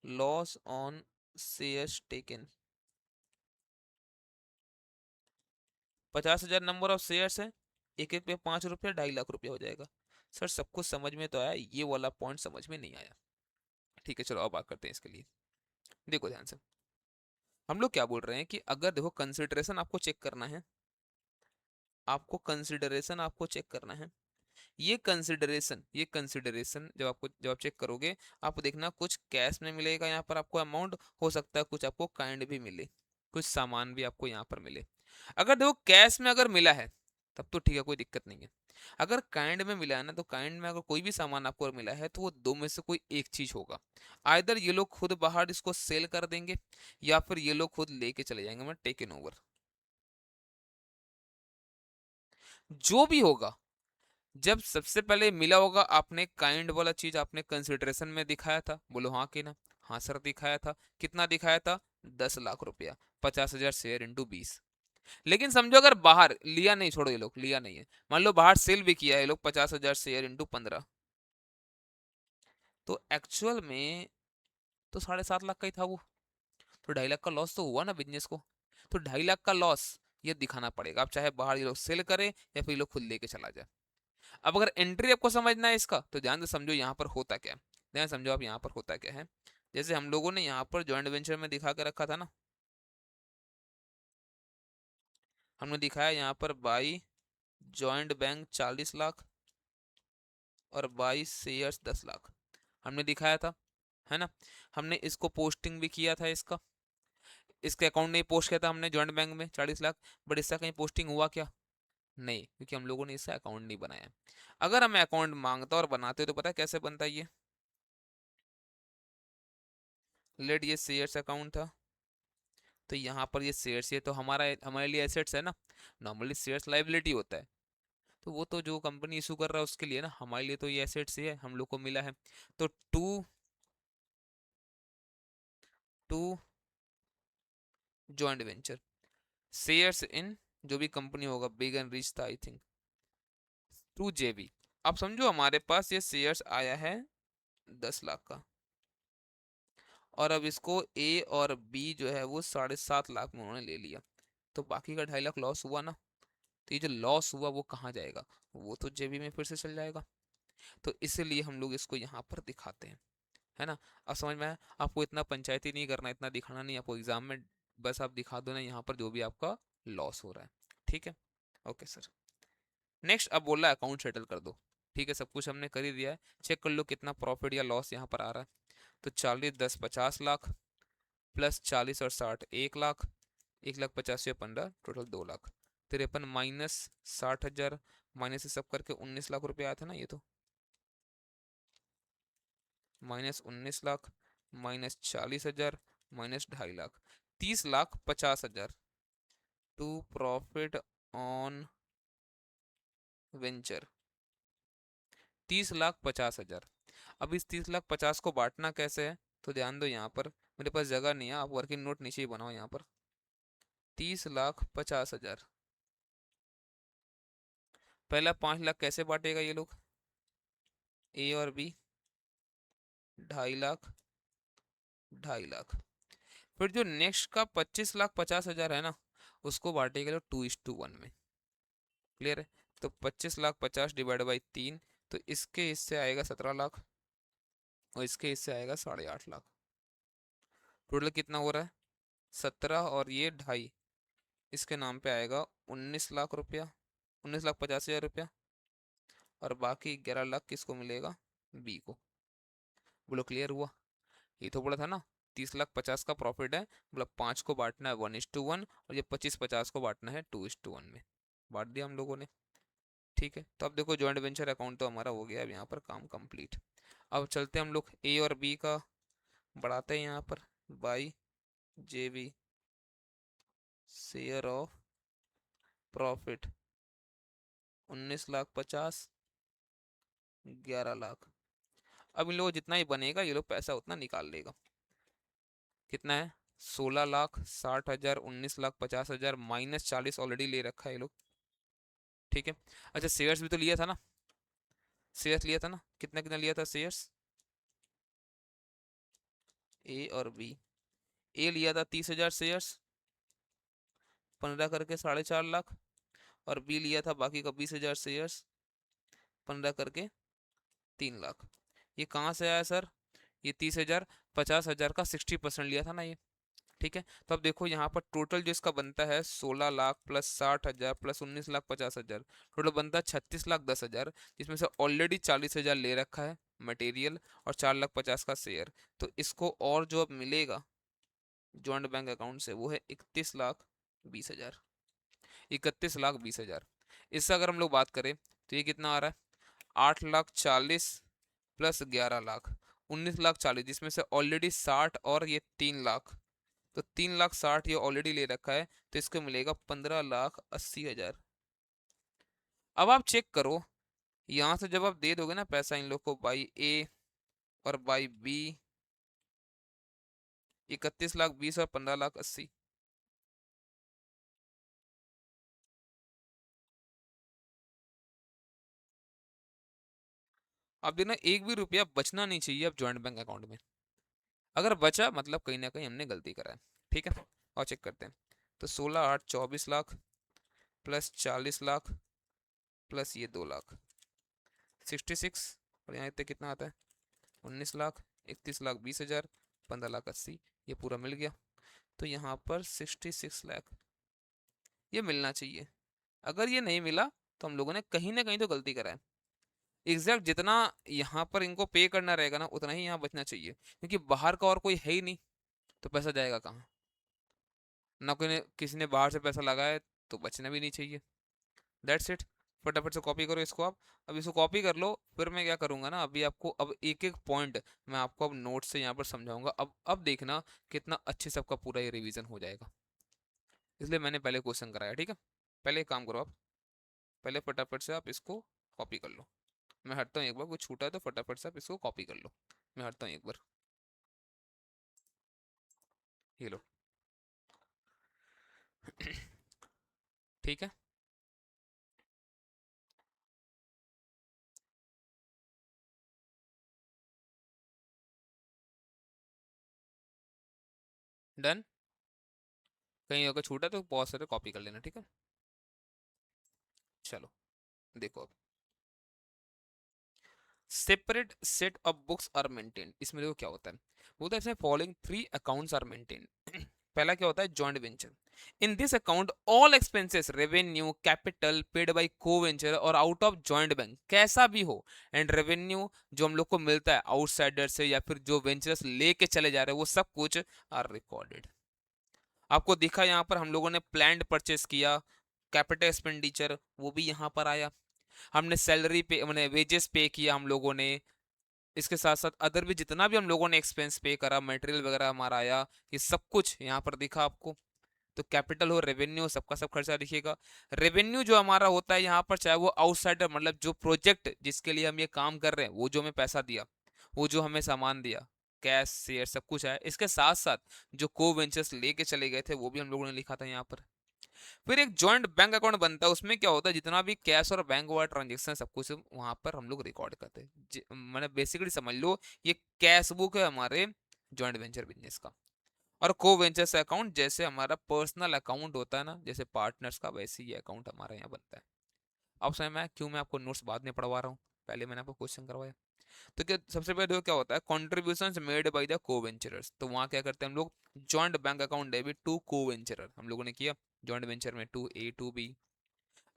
loss on shares taken, 50,000 number of shares है, एक एक पे 5 रुपया, 2.5 लाख रुपया हो जाएगा। सर सब कुछ समझ में तो आया, ये वाला पॉइंट समझ में नहीं आया, ठीक है। चलो अब बात करते हैं इसके लिए। देखो ध्यान से, हम लोग क्या बोल रहे हैं कि अगर देखो कंसिडरेशन आपको चेक करना है, आपको चेक करना है, ये कंसिडरेशन जब आप चेक करोगे, आपको देखना कुछ कैश में मिलेगा यहाँ पर आपको अमाउंट, हो सकता है कुछ आपको काइंड भी मिले, कुछ सामान भी आपको यहाँ पर मिले। अगर देखो कैश में अगर मिला है तब तो ठीक है, कोई दिक्कत नहीं है। अगर काइंड में मिला है ना, तो काइंड में अगर कोई भी सामान आपको मिला है तो वो दो में से कोई एक चीज होगा, आइदर ये लोग खुद बाहर इसको सेल कर देंगे या फिर ये लोग खुद लेके चले जाएंगे, मतलब टेक इन ओवर, जो भी होगा। जब सबसे पहले मिला होगा, आपने काइंड वाला चीज आपने कंसिडरेशन में दिखाया था, बोलो हाँ कि ना? हाँ सर दिखाया था। कितना दिखाया था? 10 लाख रुपया, 50,000 शेयर इंटू 20। लेकिन समझो अगर बाहर लिया नहीं, छोड़ो ये लोग लिया नहीं है, मान लो बाहर सेल भी किया है ये लोग, 50,000 शेयर इंटू 15, तो एक्चुअल में तो 7.5 लाख का ही था वो, तो 2.5 लाख का लॉस तो हुआ ना बिजनेस को। तो 2.5 लाख का लॉस ये दिखाना पड़ेगा, अब चाहे बाहर ये लोग सेल करे या फिर ये लोग खुद लेके चला जाए। अब अगर एंट्री आपको समझना है इसका, तो ध्यान से समझो यहाँ पर होता क्या है, ध्यान समझो आप यहाँ पर होता क्या है। जैसे हम लोगों ने यहाँ पर जॉइंट वेंचर में दिखा के रखा था ना, हमने दिखाया यहाँ पर बाई जॉइंट बैंक 40 लाख और बाई शेयर्स 10 लाख, हमने दिखाया था, है ना। हमने इसको पोस्टिंग भी किया था, इसके अकाउंट नहीं पोस्ट किया था हमने जॉइंट बैंक में 40 लाख, बट इसका कहीं पोस्टिंग हुआ क्या? नहीं, क्योंकि हम लोगों ने इसका अकाउंट नहीं बनाया। अगर हमें अकाउंट मांगता और बनाते तो पता है कैसे बनता है ये, लेट ये शेयर्स अकाउंट था, तो यहाँ पर ये शेयर्स, ये तो हमारे लिए एसेट्स है ना, नॉर्मली शेयर्स लाइबिलिटी होता है, तो वो तो जो कंपनी इशू कर रहा है उसके लिए ना, हमारे लिए तो ये एसेट्स ही है, हम लोग को मिला है। तो to joint venture shares in, जो भी कंपनी होगा, बिग एंड रिच था आई थिंक, टू जेबी। अब समझो हमारे पास ये शेयर्स आया है 10 लाख का, और अब इसको ए और बी जो है वो 7.5 लाख में उन्होंने ले लिया, तो बाकी का 2.5 लाख लॉस हुआ ना। तो ये जो लॉस हुआ वो कहाँ जाएगा? वो तो जेबी में फिर से चल जाएगा। तो इसीलिए हम लोग इसको यहाँ पर दिखाते हैं, है ना। अब समझ में आया? आपको इतना पंचायती नहीं करना, इतना दिखाना नहीं आपको एग्जाम में, बस आप दिखा दो ना यहाँ पर जो भी आपका लॉस हो रहा है, ठीक है। Okay sir. नेक्स्ट अब बोल रहा है अकाउंट सेटल कर दो, ठीक है, सब कुछ हमने कर ही दिया है, चेक कर लो कितना प्रॉफिट या लॉस यहाँ पर आ रहा है। तो 40 10 50 लाख, प्लस 40 और 60 1 लाख, 1,50,000 या 15, टोटल 2 लाख, 53 माइनस 60,000, माइनस से सब करके 19 लाख रुपए आया था ना ये तो, minus 19 lakh, minus 40,000, minus 2.5 lakh, 30,50,000 to profit on venture, 30,50,000। अब इस 30,50,000 को बांटना कैसे है, तो ध्यान दो यहाँ पर, मेरे पास जगह नहीं है, आप वर्किंग नोट नीचे ही बनाओ यहाँ पर। 30,50,000, पहला 5 लाख कैसे बांटेगा ये लोग, ए और बी, 2.5 लाख 2.5 लाख। फिर जो नेक्स्ट का 25,50,000 है ना, उसको बांटेगा 2:1 में। क्लियर है? तो 25,50,000 डिवाइड बाई 3, तो इसके हिस्से आएगा 17 लाख और इसके हिस्से आएगा 8.5 लाख। टोटल कितना हो रहा है? 17 और ये 2.5, इसके नाम पे आएगा 19 लाख रुपया, 19,50,000 रुपया। और बाकी 11 लाख किसको मिलेगा? बी को। बोलो क्लियर हुआ? ये तो बोला था ना 30,50,000 का प्रॉफिट है, मतलब 5 को बांटना है 1:1 और ये 25,50 को बांटना है 2:1 में। बांट दिया हम लोगों ने। ठीक है, तो अब देखो जॉइंट वेंचर अकाउंट तो हमारा हो गया, अब यहाँ पर काम कंप्लीट। अब चलते हैं हम लोग ए और बी का बढ़ाते हैं यहाँ पर। By JB share of profit 19,50,000, 11 lakh. अब इन लोगों जितना ही बनेगा ये लोग पैसा उतना निकाल लेगा। कितना है? 16,60,000, 19,50,000 -40 ऑलरेडी ले रखा है ये लोग। ठीक है, अच्छा शेयर्स भी तो लिया था ना, शेयर्स लिया था ना, कितना कितना लिया था शेयर्स? ए और बी। ए लिया था 30,000 शेयर्स, 15 करके 4.5 लाख। और बी लिया था बाकी का 20,000 शेयर्स, 15 करके 3 लाख। ये कहाँ से आया सर? ये 30,000, 50,000 का 60% लिया था ना ये। ठीक है, तो अब देखो यहाँ पर टोटल जो इसका बनता है 16 लाख प्लस 60,000 प्लस 19,50,000, टोटल बनता है 36,10,000, जिसमें से ऑलरेडी 40,000 ले रखा है मटेरियल और 4,50,000 का शेयर। तो इसको और जो अब मिलेगा जॉइंट बैंक अकाउंट से वो है 31,20,000, 31,20,000। इससे अगर हम लोग बात करें तो ये कितना आ रहा है? 8,40,000 प्लस 11 लाख, 19,40,000, जिसमें से ऑलरेडी 60 और ये 3 लाख, तो 3,60,000 ये ऑलरेडी ले रखा है, तो इसको मिलेगा 15,80,000। अब आप चेक करो, यहाँ से जब आप दे दोगे ना पैसा इन लोग को बाई ए और बाई बी, 31,20,000 और 15,80,000। अब देखना एक भी रुपया बचना नहीं चाहिए अब ज्वाइंट बैंक अकाउंट में। अगर बचा मतलब कहीं ना कहीं हमने गलती करा है। ठीक है, और चेक करते हैं। तो 16, 8, 24 लाख प्लस 40 लाख प्लस ये 2 लाख, 66। और यहाँ इतने कितना आता है? 19 लाख, 31,20,000, 15,80,000, ये पूरा मिल गया। तो यहाँ पर 66 लाख ये मिलना चाहिए। अगर ये नहीं मिला तो हम लोगों ने कहीं ना कहीं तो गलती करा है। एग्जैक्ट जितना यहाँ पर इनको पे करना रहेगा ना उतना ही यहाँ बचना चाहिए, क्योंकि बाहर का और कोई है ही नहीं, तो पैसा जाएगा कहाँ? ना कोई ने, किसी ने बाहर से पैसा लगाया है, तो बचना भी नहीं चाहिए। That's it. फटाफट से कॉपी करो इसको आप। अब इसको कॉपी कर लो, फिर मैं क्या करूंगा ना, अभी आपको अब एक एक पॉइंट मैं आपको अब नोट से यहाँ पर समझाऊंगा। अब देखना कितना अच्छे से आपका पूरा ये रिवीजन हो जाएगा, इसलिए मैंने पहले क्वेश्चन कराया। ठीक है, पहले एक काम करो आप, पहले फटाफट से आप इसको कॉपी कर लो। मैं हटता हूँ एक बार, कुछ छूटा है तो फटाफट से आप इसको कॉपी कर लो। मैं हटता हूँ एक बार, ये लो। ठीक है, डन। कहीं अगर छूटा तो पॉज से कॉपी कर लेना। ठीक है, चलो देखो अब। Separate set of books are maintain, इसमें देखो क्या होता है। बोलता है इसमें फॉलोइंग 3 अकाउंट्स आर मेंटेन। पहला क्या होता है? Joint venture. In this account all expenses revenue capital paid by co venture और आउट ऑफ जॉइंट बैंक कैसा भी हो, एंड रेवेन्यू जो हम लोग को मिलता है आउटसाइडर से या फिर जो वेंचर्स लेके चले जा रहे हैं, वो सब कुछ आर रिकॉर्डेड। आपको दिखा यहाँ पर हम लोगों ने प्लैंड परचेस किया, कैपिटल एक्सपेंडिचर वो भी यहाँ पर आया। हमने सैलरी पे मैंने वेजेस पे किया हम लोगों ने। इसके साथ साथ अदर भी जितना भी हम लोगों ने एक्सपेंस पे करा, मटेरियल वगैरह हमारा आया, ये सब कुछ यहाँ पर दिखा आपको। तो कैपिटल हो, रेवेन्यू, सबका सब खर्चा दिखेगा। रेवेन्यू जो हमारा होता है यहाँ पर, चाहे वो आउटसाइडर मतलब जो प्रोजेक्ट जिसके लिए हम ये काम कर रहे हैं, वो जो हमें पैसा दिया, वो जो हमें सामान दिया, कैश शेयर सब कुछ है। इसके साथ साथ जो को वेंचर्स लेके चले गए थे वो भी हम लोगों ने लिखा था यहाँ पर। फिर एक जॉइंट बैंक अकाउंट बनता है, उसमें क्या होता है जितना भी कैश और बैंक वाला ट्रांजेक्शन सब कुछ वहां पर हम लोग रिकॉर्ड करते हैं। मैंने बेसिकली समझ लो ये कैश बुक है हमारे जॉइंट वेंचर बिजनेस का। और को वेंचर्स अकाउंट जैसे हमारा पर्सनल अकाउंट होता है ना, जैसे पार्टनर्स का, वैसे ही अकाउंट हमारा यहाँ बनता है। अब समझ में आया क्यों मैं आपको नोट्स बाद में पढ़वा रहा हूँ, पहले मैंने आपको क्वेश्चन करवाया। तो क्या सबसे पहले देखो क्या होता है, contributions made by the co venturers. तो वहाँ क्या करते हैं हम लोग, joint bank account debit to co venturer, हम लोगों ने किया जॉइंट वेंचर में टू ए टू बी।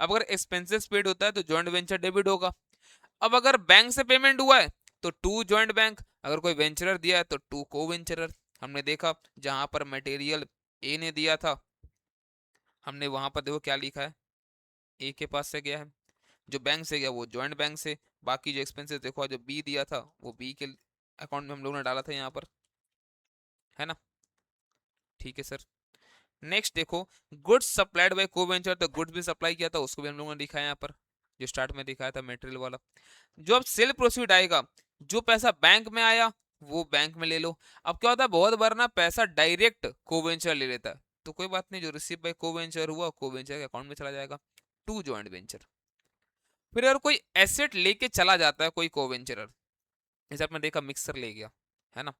अब अगर एक्सपेंसेस पेड होता है तो जॉइंट वेंचर डेबिट होगा। अब अगर बैंक से पेमेंट हुआ है तो टू जॉइंट बैंक, अगर कोई वेंचरर दिया है तो टू को वेंचरर। हमने देखा जहां पर मटेरियल ए ने दिया था, हमने वहां पर देखो क्या लिखा है, ए के पास से गया है, जो बैंक से गया वो जॉइंट बैंक से, बाकी जो एक्सपेंसेस देखो जो बी दिया था वो बी के अकाउंट में हम लोगों ने डाला था यहाँ पर, है ना। ठीक है सर। नेक्स्ट देखो, goods supplied by co venture, तो गुड्स भी सप्लाई किया था उसको भी हम लोगों ने दिखाया यहाँ पर, जो स्टार्ट में दिखाया था मटेरियल वाला। जो अब सेल प्रोसीड आएगा, जो पैसा बैंक में आया वो बैंक में ले लो। अब क्या होता है बहुत बार ना पैसा डायरेक्ट को वेंचर ले लेता है, तो कोई बात नहीं, जो रिसीव बाय को वेंचर हुआ को वेंचर के अकाउंट में चला जाएगा, टू जॉइंट वेंचर। फिर अगर कोई एसेट लेके चला जाता है कोई को वेंचरर, जैसे आपने देखा मिक्सर ले गया, है ना,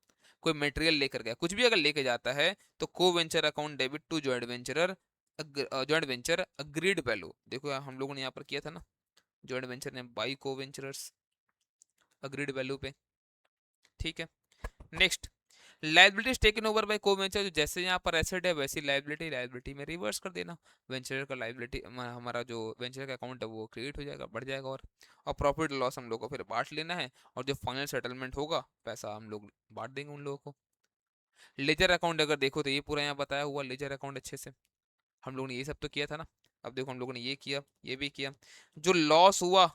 कोई मटेरियल लेकर गया, कुछ भी अगर लेके जाता है तो co venture account debit to joint venturer, joint venture agreed value. देखो हम लोगों ने यहाँ पर किया था ना, जॉइंट वेंचर ने by co venturers agreed value पे। ठीक है। Next, liabilities taken over by co venture, जैसे यहाँ पर एसेट है वैसी लाइबिलिटी लाइबिलिटी में रिवर्स कर देना, वेंचर का लाइबिलिटी हमारा जो वेंचर का अकाउंट है वो क्रिएट हो जाएगा, बढ़ जाएगा। और प्रॉफिट लॉस हम लोग को फिर बांट लेना है, और जो फाइनल सेटलमेंट होगा पैसा हम लोग बांट देंगे उन लोगों को। लेजर अकाउंट अगर देखो तो ये पूरा यहाँ बताया हुआ लेजर अकाउंट अच्छे से, हम लोगों ने ये सब तो किया था ना। अब देखो हम लोगों ने ये किया, ये भी किया, जो लॉस हुआ,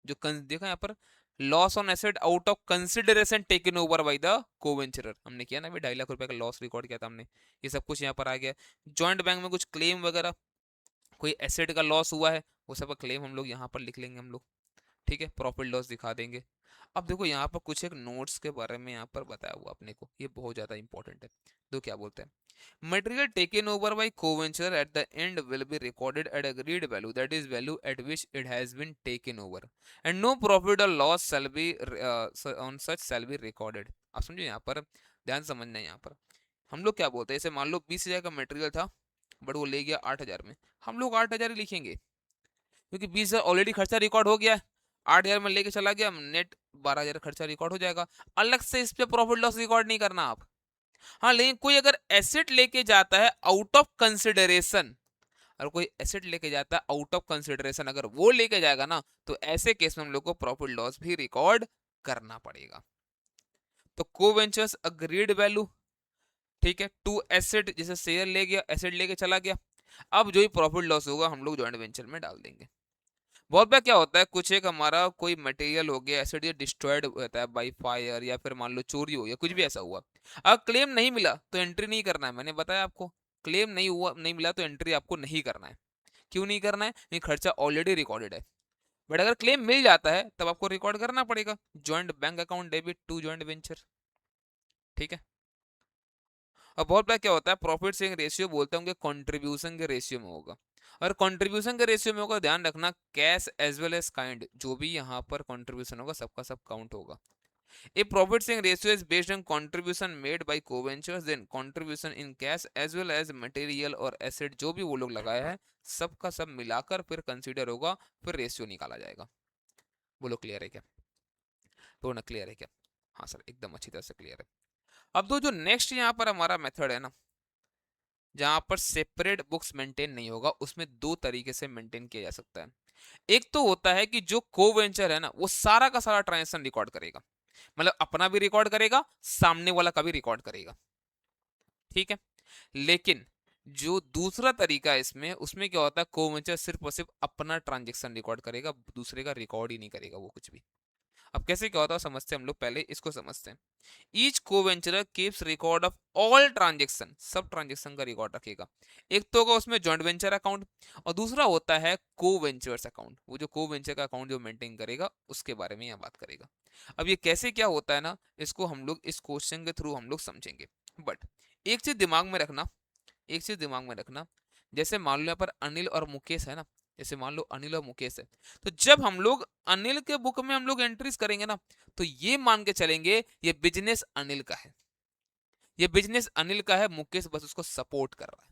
जो देखा यहाँ पर, loss on asset out of consideration taken over by the coventurer, हमने किया ना, भी 2.5 लाख रुपए का लॉस रिकॉर्ड किया था हमने, ये सब कुछ यहाँ पर आ गया। जॉइंट बैंक में कुछ क्लेम वगैरह, कोई एसेट का लॉस हुआ है वो सब का क्लेम हम लोग यहाँ पर लिख लेंगे हम लोग। ठीक है, प्रॉफिट लॉस दिखा देंगे। अब देखो यहाँ पर कुछ एक नोट्स के बारे में यहाँ पर बताया हुआ अपने को, ये बहुत ज्यादा इंपॉर्टेंट है। तो क्या बोलते हैं, material taken over by co-venture at the end will be recorded at agreed value, that is value at which it has been taken over, and no profit or loss shall be on such shall be recorded। आप समझो यहाँ पर, ध्यान समझना है यहाँ पर, हम लोग क्या बोलते हैं, जैसे मान लो 20,000 का मटेरियल था बट वो ले गया 8,000 में, हम लोग 8,000 ही लिखेंगे, क्योंकि 20,000 ऑलरेडी खर्चा रिकॉर्ड हो गया है, 8,000 में लेके चला गया, नेट 12,000 खर्चा रिकॉर्ड हो जाएगा, अलग से इस पे प्रॉफिट लॉस रिकॉर्ड नहीं करना आप। हाँ लेकिन कोई अगर एसेट लेके जाता है आउट ऑफ कंसिडरेशन, और कोई एसेट लेके जाता है आउट ऑफ कंसिडरेशन, अगर वो लेके जाएगा ना तो ऐसे केस में हम लोग को प्रॉफिट लॉस भी रिकॉर्ड करना पड़ेगा। तो को वेंचर्स अग्रीड वैल्यू, ठीक है, टू एसेट, जैसे शेयर ले गया, एसेट लेके चला गया, अब जो ही प्रॉफिट लॉस होगा हम लोग जॉइंट वेंचर में डाल देंगे। बहुत बार क्या होता है, कुछ एक हमारा कोई मटेरियल हो गया एसिड, ये डिस्ट्रॉयड होता है बाय फायर, या फिर मान लो चोरी हो गया, कुछ भी ऐसा हुआ, अगर क्लेम नहीं मिला तो एंट्री नहीं करना है, मैंने बताया आपको, क्लेम नहीं हुआ, नहीं मिला तो एंट्री आपको नहीं करना है। क्यों नहीं करना है, ये खर्चा ऑलरेडी रिकॉर्डेड है। बट अगर क्लेम मिल जाता है तब आपको रिकॉर्ड करना पड़ेगा, joint bank account debit to joint venture. ठीक है। और बहुत बार क्या होता है, प्रॉफिट शेयरिंग रेशियो बोलते होंगे कंट्रीब्यूशन के रेशियो में होगा, और कंट्रीब्यूशन के रेशियो में होगा, ध्यान रखना cash as well as kind, जो भी यहाँ पर कंट्रीब्यूशन होगा सबका सब काउंट होगा। A profit sharing ratio is based on contribution made by coventurers, then contribution in cash as well as material और एसेट, जो भी वो लोग लगाया है सबका सब मिलाकर फिर कंसीडर होगा, फिर रेशियो निकाला जाएगा। बोलो क्लियर है क्या, पूर्ण क्लियर है क्या? हाँ सर एकदम अच्छी तरह से क्लियर है। अब तो जो नेक्स्ट यहाँ पर हमारा मेथड है ना, जहां पर सेपरेट बुक्स मेंटेन नहीं होगा, उसमें दो तरीके से मेंटेन किया जा सकता है। एक तो होता है कि जो को वेंचर है ना वो सारा का सारा ट्रांजेक्शन रिकॉर्ड करेगा, मतलब अपना भी रिकॉर्ड करेगा, सामने वाला का भी रिकॉर्ड करेगा। ठीक है। लेकिन जो दूसरा तरीका है इसमें, उसमें क्या होता है, को वेंचर सिर्फ और सिर्फ अपना ट्रांजेक्शन रिकॉर्ड करेगा, दूसरे का रिकॉर्ड ही नहीं करेगा वो कुछ भी। अब कैसे क्या होता है समझते हैं हम लोग, पहले इसको समझते हैं। Each coventurer keeps record of all transaction, सब ट्रांजेक्शन का रिकॉर्ड रखेगा। एक तो होगा उसमें जॉइंट वेंचर अकाउंट, और दूसरा होता है कोवेंचर्स अकाउंट, वो जो कोवेंचर का अकाउंट जो मेंटेन करेगा उसके बारे में यहाँ बात करेगा। अब ये कैसे क्या होता है ना, इसको हम लोग इस क्वेश्चन के थ्रू हम लोग समझेंगे। बट एक चीज दिमाग में रखना, एक चीज दिमाग में रखना, जैसे मान लो यहाँ पर अनिल और मुकेश है ना, जैसे मान लो अनिल और मुकेश है, तो जब हम लोग अनिल के बुक में हम लोग एंट्रीज करेंगे ना, तो ये मान के चलेंगे ये बिजनेस अनिल का है, ये बिजनेस अनिल का है, मुकेश बस उसको सपोर्ट कर रहा है।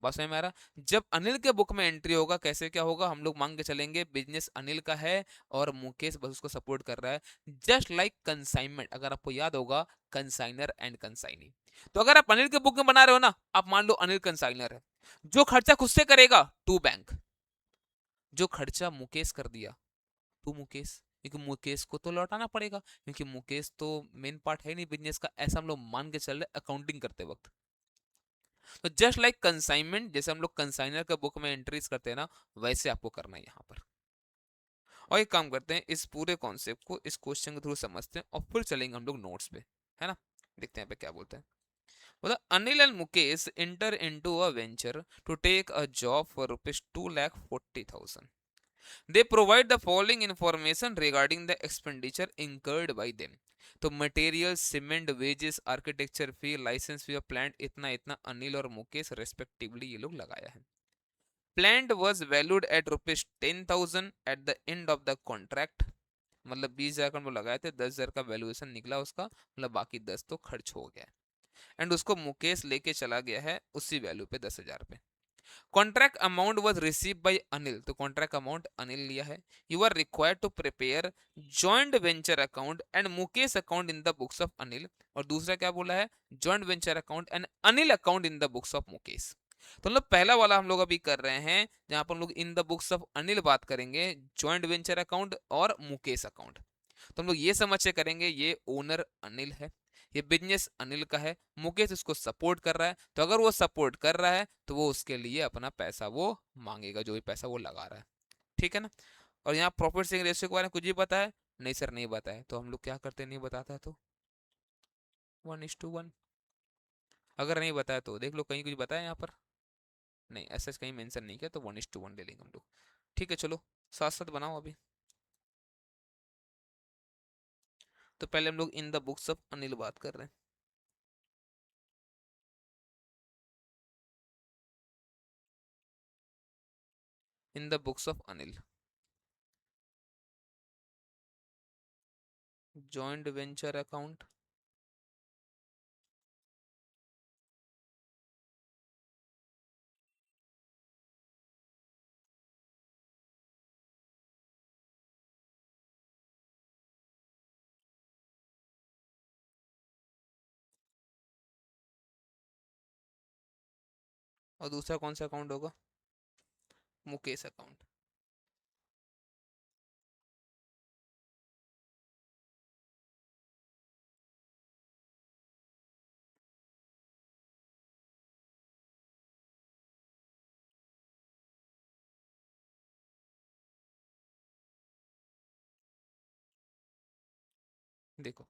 बात समझ में आ रहा? जब अनिल के बुक में एंट्री होगा कैसे क्या होगा, हम लोग मान के चलेंगे बिजनेस अनिल का है और मुकेश बस उसको सपोर्ट कर रहा है। जस्ट लाइक कंसाइनमेंट, अगर आपको याद होगा कंसाइनर एंड कंसाइनी। तो अगर आप अनिल के बुक में बना रहे हो ना, आप मान लो अनिल कंसाइनर है, जो खर्चा खुद से करेगा टू बैंक, जो खर्चा मुकेश कर दिया टू मुकेश, क्योंकि मुकेश को तो लौटाना पड़ेगा, क्योंकि मुकेश तो मेन पार्ट है नहीं बिजनेस का, ऐसा हम लोग मान के चल रहे अकाउंटिंग करते वक्त। तो जस्ट लाइक कंसाइनमेंट, जैसे हम लोग कंसाइनर का बुक में एंट्रीज करते हैं ना, वैसे आपको करना है यहाँ पर। और एक काम करते हैं, इस पूरे कॉन्सेप्ट को इस क्वेश्चन के थ्रू समझते हैं और फिर चलेंगे हम लोग नोट्स पे, है ना। देखते हैं पे क्या बोलते हैं। बोला Anil and Mukesh enter into a venture to take a job for ₹2,40,000। They provide the following information regarding the expenditure incurred by them. तो मटेरियल, सीमेंट, वेजेस, आर्किटेक्चर फी, लाइसेंस फी और प्लांट इतना इतना अनिल और मुकेश रेस्पेक्टिवली ये लोग लगाया है। Plant was valued at ₹10,000 at the end of the contract, मतलब 20,000 का हम लोग लगाए थे, 10,000 का वैल्यूएशन निकला उसका, मतलब बाकी 10 तो खर्च हो गया। एंड उसको मुकेश लेके चला गया है उसी वैल्यू पे, 10,000 पे। Contract amount was receive by Anil, तो कॉन्ट्रैक्ट अमाउंट अनिल लिया है। You are required to prepare joint venture account and Mukesh account in the books of Anil, और दूसरा क्या बोला है, joint venture account and Anil account in the books of Mukesh. तो मतलब पहला वाला हम लोग अभी कर रहे हैं, जहां पर हम लोग इन द बुक्स ऑफ अनिल बात करेंगे, जॉइंट वेंचर अकाउंट और मुकेश अकाउंट। तो हम लोग ये समझ से करेंगे, ये ओनर अनिल है, ये बिजनेस अनिल का है, मुकेश उसको सपोर्ट कर रहा है, तो अगर वो सपोर्ट कर रहा है तो वो उसके लिए अपना पैसा वो मांगेगा, जो भी पैसा वो लगा रहा है, ठीक है ना। और यहाँ प्रॉफिट शेयरिंग रेशियो के बारे में कुछ भी पता है? नहीं सर नहीं पता है, तो हम लोग क्या करते हैं, नहीं बताता है तो 1:1। अगर नहीं बताया तो देख लो कहीं कुछ बताया यहाँ पर, नहीं ऐसा कहीं मेंशन नहीं किया, तो 1:1 ले लेंगे हम लोग। ठीक है चलो, साथ साथ बनाओ अभी। तो पहले हम लोग इन द बुक्स ऑफ अनिल बात कर रहे हैं। इन the books of Anil, joint venture account, और दूसरा कौन सा अकाउंट होगा, मुकेश अकाउंट। देखो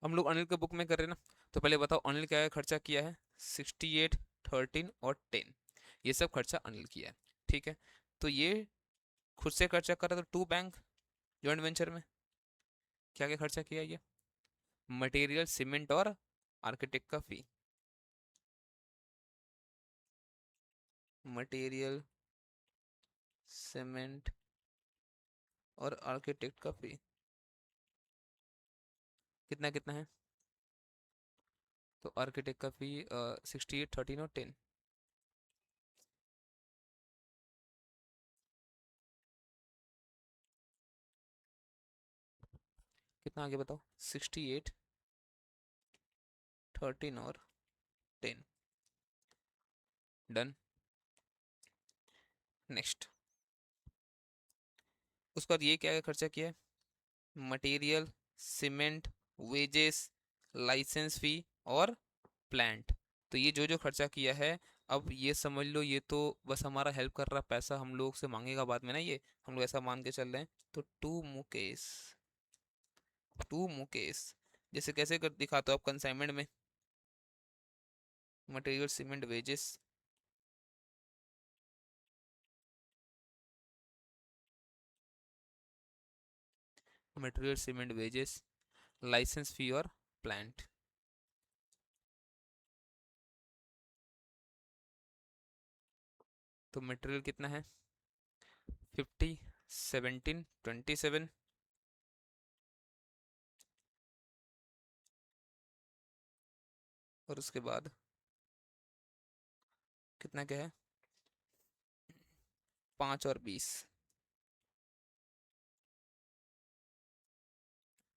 हम लोग अनिल के बुक में कर रहे हैं ना, तो पहले बताओ अनिल क्या खर्चा किया है, 68, 13 और 10, ये सब खर्चा अनिल किया है, ठीक है। तो ये खुद से खर्चा कर रहा था टू बैंक जॉइंट वेंचर में, क्या क्या खर्चा किया ये, मटेरियल, सीमेंट और आर्किटेक्ट का फी, मटेरियल, सीमेंट और आर्किटेक्ट का फी, कितना कितना है, तो आर्किटेक्ट का फी 68, 13 और 10, कितना आगे बताओ, 68, 13 और 10। डन। नेक्स्ट, उसके बाद ये क्या क्या खर्चा किया है, material, cement, wages, license fee और प्लांट। तो ये जो जो खर्चा किया है, अब ये समझ लो ये तो बस हमारा हेल्प कर रहा, पैसा हम लोग से मांगेगा बाद में ना, ये हम लोग ऐसा मान के चल रहे हैं। तो टू मुकेश जैसे कैसे कर दिखाते हो आप कंसाइनमेंट में, material, cement, wages, material, cement, wages, license fee और प्लांट। तो मटेरियल कितना है, 50, 17, 27, और उसके बाद कितना क्या है, 5 और 20।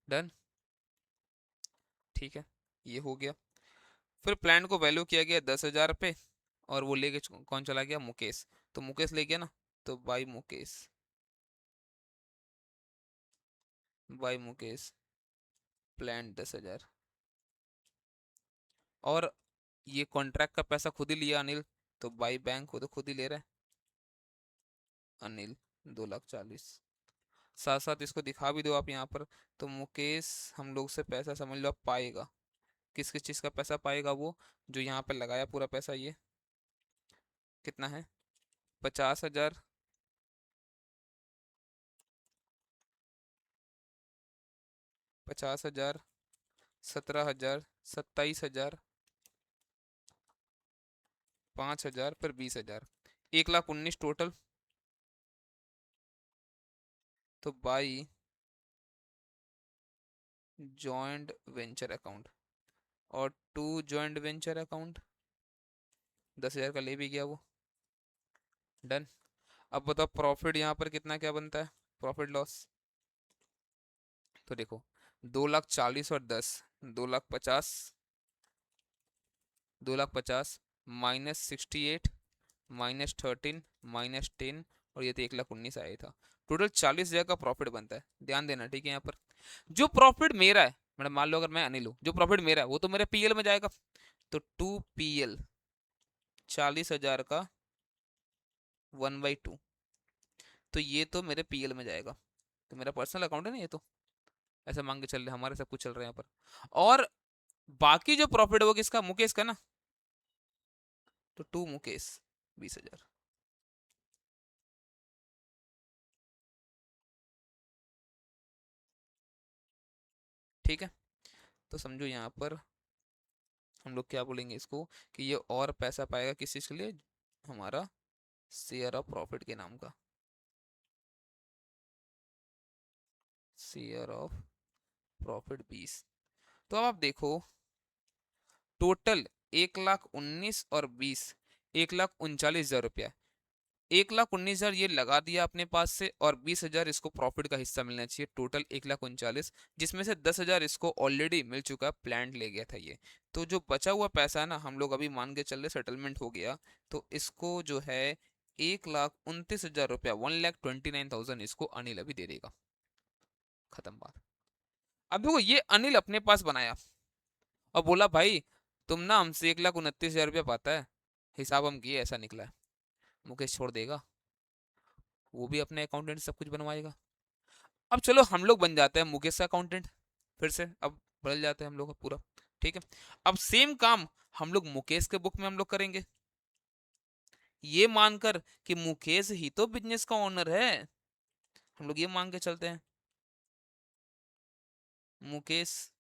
डन। ठीक है, ये हो गया। फिर प्लान को वैल्यू किया गया 10,000 पे, और वो लेके कौन चला गया, मुकेश। तो मुकेश ले गया ना, तो by Mukesh, by Mukesh plan 10,000। और ये कॉन्ट्रैक्ट का पैसा खुद ही लिया अनिल, तो बाई बैंक को तो खुद ही ले रहा है अनिल, 2,40,000। साथ साथ इसको दिखा भी दो आप यहाँ पर। तो मुकेश हम लोग से पैसा समझ लो आप पाएगा। किस किस चीज़ का पैसा पाएगा, वो जो यहाँ पे लगाया पूरा पैसा, ये कितना है, 50,000, 50,000, 17,000, 27,000, 5,000, फिर 20,000, 1,19,000 टोटल। तो बाई जॉइंट वेंचर अकाउंट, और टू जॉइंट वेंचर अकाउंट, 10,000 का ले भी गया वो। डन। अब बताओ प्रॉफिट यहाँ पर कितना क्या बनता है, प्रॉफिट लॉस। तो देखो, 2,40,000 और 10, 2,50,000, 2,50,000 -68, -13, -10, और ये तो 1,19,000 आया था। टोटल 40,000 का प्रॉफिट बनता है, ध्यान देना ठीक है। यहाँ पर जो प्रॉफिट मेरा है, मतलब मान लो अगर मैं अनिल हूँ, जो प्रॉफिट मेरा है वो तो मेरे पीएल में जाएगा। तो 2 PL, 40,000 का 1/2, तो ये तो मेरे पीएल में जाएगा। तो मेरा पर्सनल अकाउंट है ना ये तो, ऐसा मांग के चल रहे, हमारे सब कुछ चल रहे हैं यहाँ पर। और बाकी जो प्रॉफिट है वो किसका, मुकेश का ना। तो 2 मुकेश, 20,000। ठीक है, तो समझो यहाँ पर हम लोग क्या बोलेंगे इसको, कि ये और पैसा पाएगा किस चीज़ के लिए, हमारा शेयर ऑफ प्रॉफिट के नाम का, शेयर ऑफ प्रॉफिट 20। तो अब आप देखो, टोटल 1,19,000 और 20, 1,39,000 रुपया। 1,19,000 ये लगा दिया अपने पास से, और 20,000 इसको प्रॉफिट का हिस्सा मिलना चाहिए, टोटल 1,39,000, जिसमें से 10,000 इसको ऑलरेडी मिल चुका, प्लांट ले गया था ये। तो जो बचा हुआ पैसा है ना, हम लोग अभी मान के चल रहे सेटलमेंट हो गया, तो इसको जो है 1,29,000 रुपया, 1,29,000 इसको अनिल अभी दे देगा। खत्म बात। अब देखो, ये अनिल अपने पास बनाया और बोला भाई तुम ना हमसे 1,29,000 रुपया पाता है, हिसाब हम किए ऐसा निकला है। मुकेश छोड़ देगा, वो भी अपने अकाउंटेंट सब कुछ बनवाएगा। अब चलो हम लोग बन जाते हैं मुकेश का अकाउंटेंट, फिर से अब बदल जाते हैं हम लोग पूरा। ठीक है, अब सेम काम हम लोग मुकेश के बुक में हम लोग करेंगे, ये मानकर कि मुकेश ही तो बिजनेस का ओनर है। हम लोग ये मान के चलते हैं, मुकेश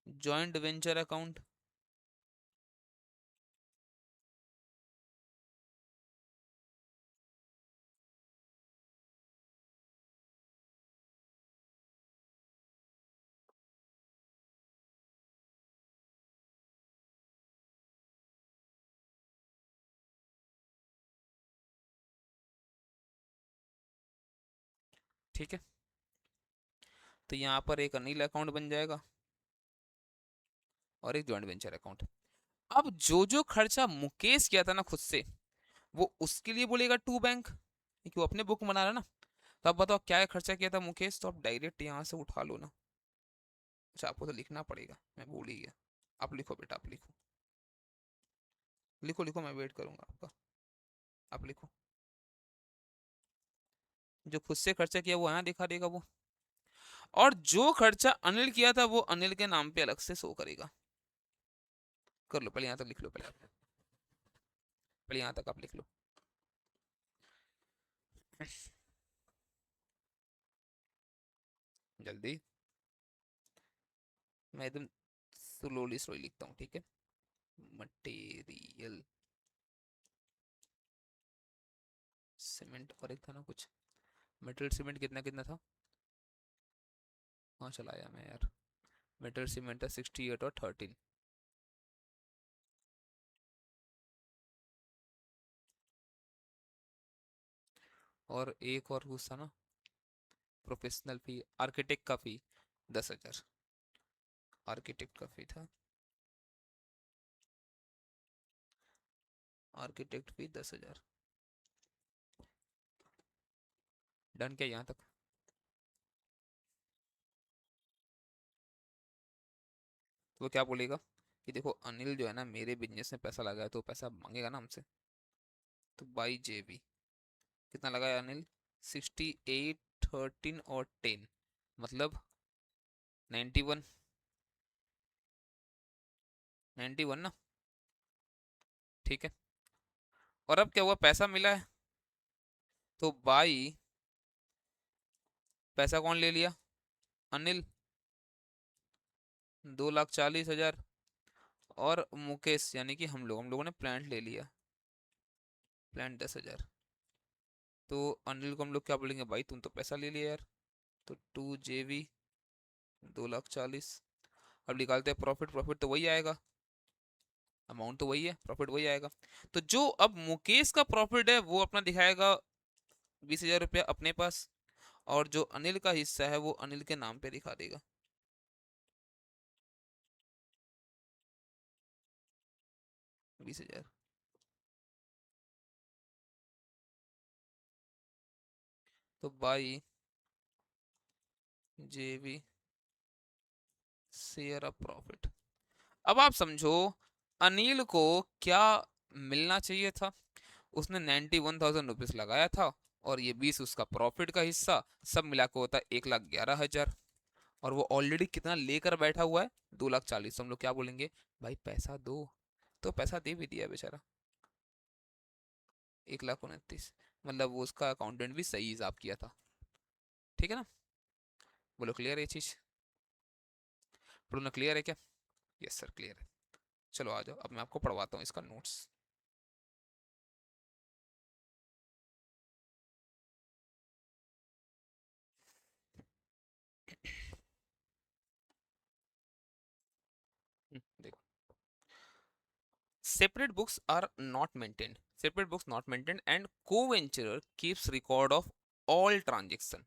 जॉइंट वेंचर अकाउंट। ठीक है, तो यहाँ पर एक अनिल अकाउंट बन जाएगा और एक जॉइंट वेंचर अकाउंट। अब जो जो खर्चा मुकेश किया था ना खुद से, वो उसके लिए बोलेगा टू बैंक, क्योंकि वो अपने बुक में बना रहा है ना। तो अब बताओ क्या खर्चा किया था मुकेश, तो आप डायरेक्ट यहाँ से उठा लो ना। अच्छा, आपको तो लिखना पड़ेगा, मैं भूल ही गया। आप लिखो बेटा, आप लिखो, लिखो लिखो, मैं वेट करूंगा आपका। आप लिखो, जो खुद से खर्चा किया वो यहाँ दिखा देगा वो, और जो खर्चा अनिल किया था वो अनिल के नाम पे अलग से शो करेगा। कर लो, पहले यहाँ तक लिख लो, पहले यहाँ तक आप लिख लो। जल्दी, मैं एकदम स्लोली स्लोली लिखता हूँ, ठीक है। मटेरियल, सीमेंट, और एक था ना कुछ, मटेरियल सीमेंट कितना कितना था, कहाँ चला आया मैं यार। मेटल सीमेंट है 68 और 13। और एक और कुछ था ना, प्रोफेशनल फी, आर्किटेक्ट का फी 10,000। आर्किटेक्ट का फी था, आर्किटेक्ट फी 10,000। डन क्या यहाँ तक? तो वो क्या बोलेगा कि देखो अनिल जो है ना मेरे बिजनेस में पैसा लगाया, तो पैसा मांगेगा ना हमसे। तो बाई जेबी कितना लगाया अनिल? 68, 13 और 10, मतलब 91। 91 ना, ठीक है। और अब क्या हुआ, पैसा मिला है, तो बाई पैसा कौन ले लिया? अनिल, 2,40,000। और मुकेश यानी कि हम लोगों ने प्लांट ले लिया, प्लांट 10,000। तो अनिल को हम लोग क्या बोलेंगे, भाई तुम तो पैसा ले लिया यार। तो 2 JV 2,40,000। अब निकालते हैं प्रॉफिट, प्रॉफिट तो वही आएगा, अमाउंट तो वही है, प्रॉफिट वही आएगा। तो जो अब मुकेश का प्रॉफिट है वो अपना दिखाएगा 20,000 रुपया अपने पास, और जो अनिल का हिस्सा है वो अनिल के नाम पे दिखा देगा 20,000। तो बाई जेवी शेयर ऑफ प्रॉफिट। अब आप समझो अनिल को क्या मिलना चाहिए था। उसने 91,000 रुपीज लगाया था, और ये 20 उसका प्रॉफिट का हिस्सा, सब मिला के होता है 1,11,000। और वो ऑलरेडी कितना लेकर बैठा हुआ है, 2,40,000। तो हम लोग क्या बोलेंगे, भाई पैसा दो। तो पैसा दे भी दिया बेचारा, 1,29,000। मतलब वो उसका अकाउंटेंट भी सही हिसाब किया था, ठीक है ना। बोलो क्लियर है ये चीज? बोलो क्लियर है क्या? यस सर क्लियर है। चलो आ जाओ, अब मैं आपको पढ़वाता हूँ इसका नोट्स। देखो, separate books are not maintained, separate books not maintained and co-venturer keeps record of all transaction।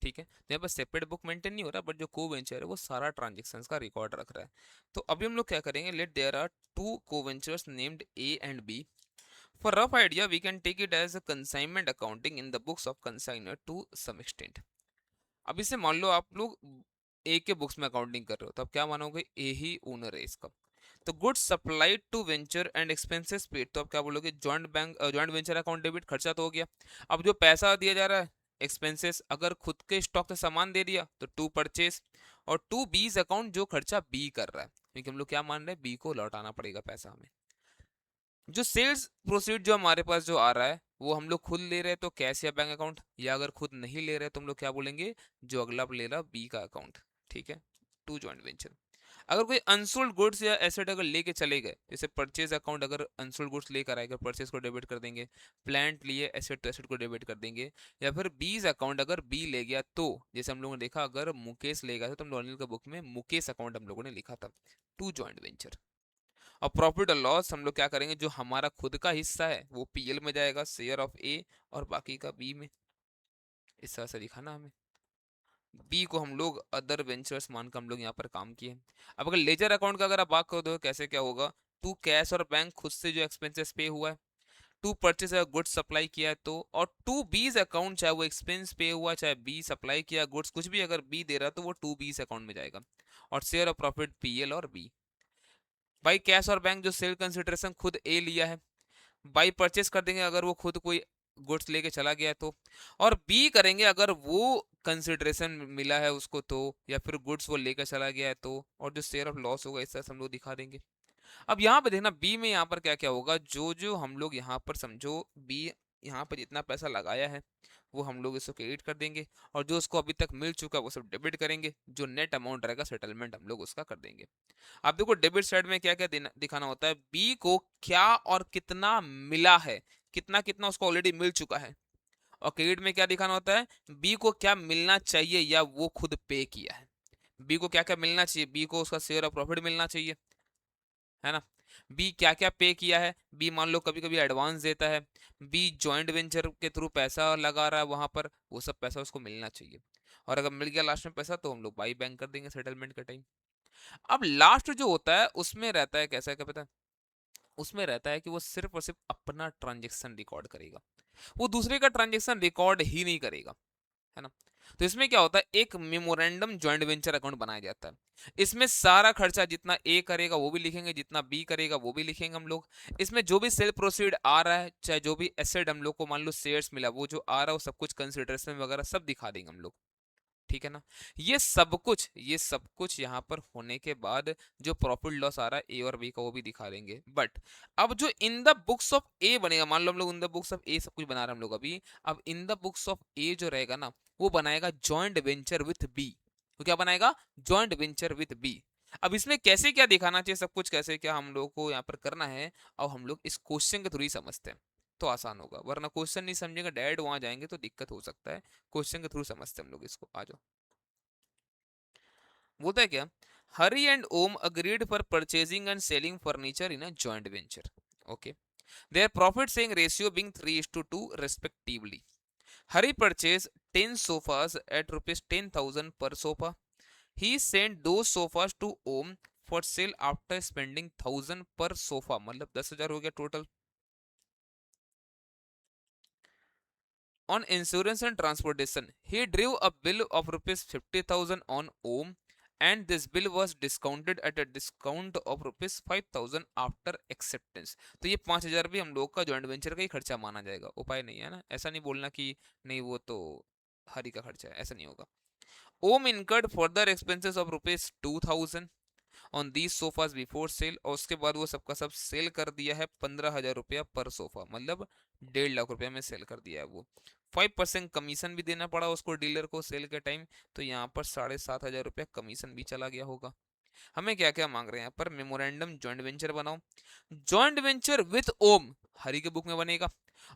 ठीक है, तो यहाँ पर सेपरेट बुक मेंटेन नहीं हो रहा, बट जो को वेंचर है वो सारा ट्रांजेक्शन का रिकॉर्ड रख रहा है। तो अभी हम लोग क्या करेंगे, let there are two co ventures named A and B. For rough idea we can take it as a consignment accounting in the books of consignor to some extent. अब इसे मान लो आप लोग ए के बुक्स में अकाउंटिंग कर रहे हो, तो अब क्या मानोगे, ए ही ओनर है इसका। तो goods supplied to venture and expenses paid, तो आप क्या बोलोगे, जॉइंट वेंचर अकाउंट डेबिट, खर्चा तो हो गया। अब जो पैसा दिया जा रहा है एक्सपेंसेस, अगर खुद के स्टॉक से सामान दे दिया तो टू परचेस। और टू बीज अकाउंट, जो खर्चा बी कर रहा है, क्योंकि हम लोग क्या मान रहे हैं, बी को लौटाना पड़ेगा पैसा हमें। जो सेल्स प्रोसीड जो हमारे पास जो आ रहा है वो हम लोग खुद ले रहे हैं तो कैश या बैंक अकाउंट, या अगर खुद नहीं ले रहे तो हम लोग क्या बोलेंगे, जो अगला ले रहा बी का अकाउंट, ठीक है। To joint venture. अगर कोई अनसोल्ड गुड्स या एसेट अगर लेके चले गए, जैसे परचेज अकाउंट, अगर अनसोल्ड गुड्स लेकर आएगा परचेज को डेबिट कर देंगे, प्लांट लिए एसेट तो एसेट को डेबिट कर देंगे। या फिर बीज अकाउंट अगर बी ले गया, तो जैसे हम लोगों ने देखा अगर मुकेश ले गया था, तो हम लोगों ने बुक में मुकेश अकाउंट हम लोगों ने लिखा था। To joint venture. और प्रॉफिट और लॉस हम लोग क्या करेंगे, जो हमारा खुद का हिस्सा है वो पीएल में जाएगा, शेयर ऑफ ए, और बाकी का बी में। इस तरह से दिखाना हमें। बी को हम लोग अदर वेंचर्स मानकर हम लोग यहाँ पर काम किए। अब अगर लेजर अकाउंट का अगर आप बात करो तो कैसे क्या होगा, टू कैश और बैंक खुद से जो एक्सपेंसेस पे हुआ है, टू परचेज अगर गुड्स सप्लाई किया है तो, और टू बीज अकाउंट, चाहे वो एक्सपेंस पे हुआ चाहे बी सप्लाई किया गुड्स, कुछ भी अगर बी दे रहा तो वो टू बीज अकाउंट में जाएगा। और शेयर ऑफ प्रॉफिट पीएल और बी। बाई कैश और बैंक, जो सेल कंसिडरेशन खुद ए लिया है, बाई परचेस कर देंगे अगर वो खुद कोई गुड्स लेके चला गया तो। और बी करेंगे अगर वो कंसिडरेशन मिला है उसको तो, या फिर गुड्स वो लेकर चला गया है तो। और जो शेयर ऑफ लॉस होगा इस तरह से हम लोग दिखा देंगे। अब यहाँ पे देखना बी में यहाँ पर क्या क्या होगा, जो जो हम लोग यहाँ पर समझो बी यहाँ पर जितना पैसा लगाया है वो हम लोग इसको क्रेडिट कर देंगे, और जो उसको अभी तक मिल चुका है वो सब डेबिट करेंगे, जो नेट अमाउंट रहेगा सेटलमेंट हम लोग उसका कर देंगे। आप देखो डेबिट साइड में क्या क्या दिखाना होता है, बी को क्या और कितना मिला है, कितना कितना उसको ऑलरेडी मिल चुका है। और क्रेडिट में क्या दिखाना होता है, बी को क्या मिलना चाहिए या वो खुद पे किया है। बी को क्या क्या मिलना चाहिए, बी को उसका शेयर ऑफ प्रॉफिट मिलना चाहिए, है ना। बी क्या क्या पे किया है, बी मान लो कभी कभी एडवांस देता है, बी जॉइंट वेंचर के थ्रू पैसा लगा रहा है वहां पर, वो सब पैसा उसको मिलना चाहिए। और अगर मिल गया लास्ट में पैसा तो हम लोग बाई बैंक कर देंगे सेटलमेंट के टाइम। अब लास्ट जो होता है उसमें रहता है कैसा है, क्या पता है, उसमें रहता है कि वो सिर्फ और सिर्फ अपना ट्रांजेक्शन रिकॉर्ड करेगा, वो दूसरे का ट्रांजेक्शन रिकॉर्ड ही नहीं करेगा, है ना। तो इसमें क्या होता है, एक मेमोरेंडम जॉइंट वेंचर अकाउंट बनाया जाता है। इसमें सारा खर्चा जितना ए करेगा वो भी लिखेंगे, जितना बी करेगा वो भी लिखेंगे हम लोग। इसमें जो भी सेल प्रोसीड आ रहा है, चाहे जो भी एसेट हम लोग को मान लो शेयर्स मिला, वो जो आ रहा है वो सब कुछ कंसिडरेशन वगैरह सब दिखा देंगे हम लोग, ठीक है ना। ये सब कुछ यहाँ पर होने के बाद जो प्रॉफिट लॉस आ रहा है ए और बी का वो भी दिखा देंगे। बट अब जो इन द बुक्स ऑफ ए बनेगा, मान लो हम लोग इन द बुक्स ऑफ ए सब कुछ बना रहे हैं हम लोग अभी, अब इन द बुक्स ऑफ ए जो रहेगा ना, वो बनाएगा जॉइंट वेंचर विथ बी। तो क्या बनाएगा, जॉइंट वेंचर विथ बी। अब इसमें कैसे क्या दिखाना चाहिए, सब कुछ कैसे क्या हम लोग को यहाँ पर करना है, अब हम लोग इस क्वेश्चन के थ्रू ही समझते हैं तो आसान होगा, वरना क्वेश्चन नहीं समझेंगे डायरेक्ट वहां जाएंगे तो दिक्कत हो सकता है। क्वेश्चन के थ्रू समझते हैं हम लोग इसको, आ जाओ। बोलता है क्या, Hari and Om agreed for purchasing and selling furniture in a joint venture, okay, their profit sharing ratio being 3:2 respectively. Hari purchased 10 sofas at rupees 10,000 per sofa. He sent those sofas to Om for sale after spending 1,000 per sofa, मतलब 10,000 हो गया total. On insurance and transportation, he drew a bill of rupees 50,000 on Om, and this bill was discounted at a discount of rupees 5,000 after acceptance. तो ये 5,000 भी हम लोग का joint venture का ही खर्चा माना जाएगा, उपाय नहीं है ना, ऐसा नहीं बोलना कि नहीं वो तो हरी का खर्चा है, ऐसा नहीं होगा। Om incurred further expenses of rupees 2,000 on these sofas before sale, और उसके बाद वो सबका सब सेल कर दिया है 15,000 रुपया पर सोफा, मतलब 1.5 लाख रुपया में सेल कर दिया है वो। 5% कमीशन भी देना पड़ा उसको डीलर को सेल के टाइम, तो यहाँ पर 7,500 रुपया कमीशन भी चला गया होगा। हमें क्या क्या मांग रहे हैं यहाँ पर, मेमोरेंडम जॉइंट वेंचर बनाओ, joint venture with Om Hari के बुक में बनेगा,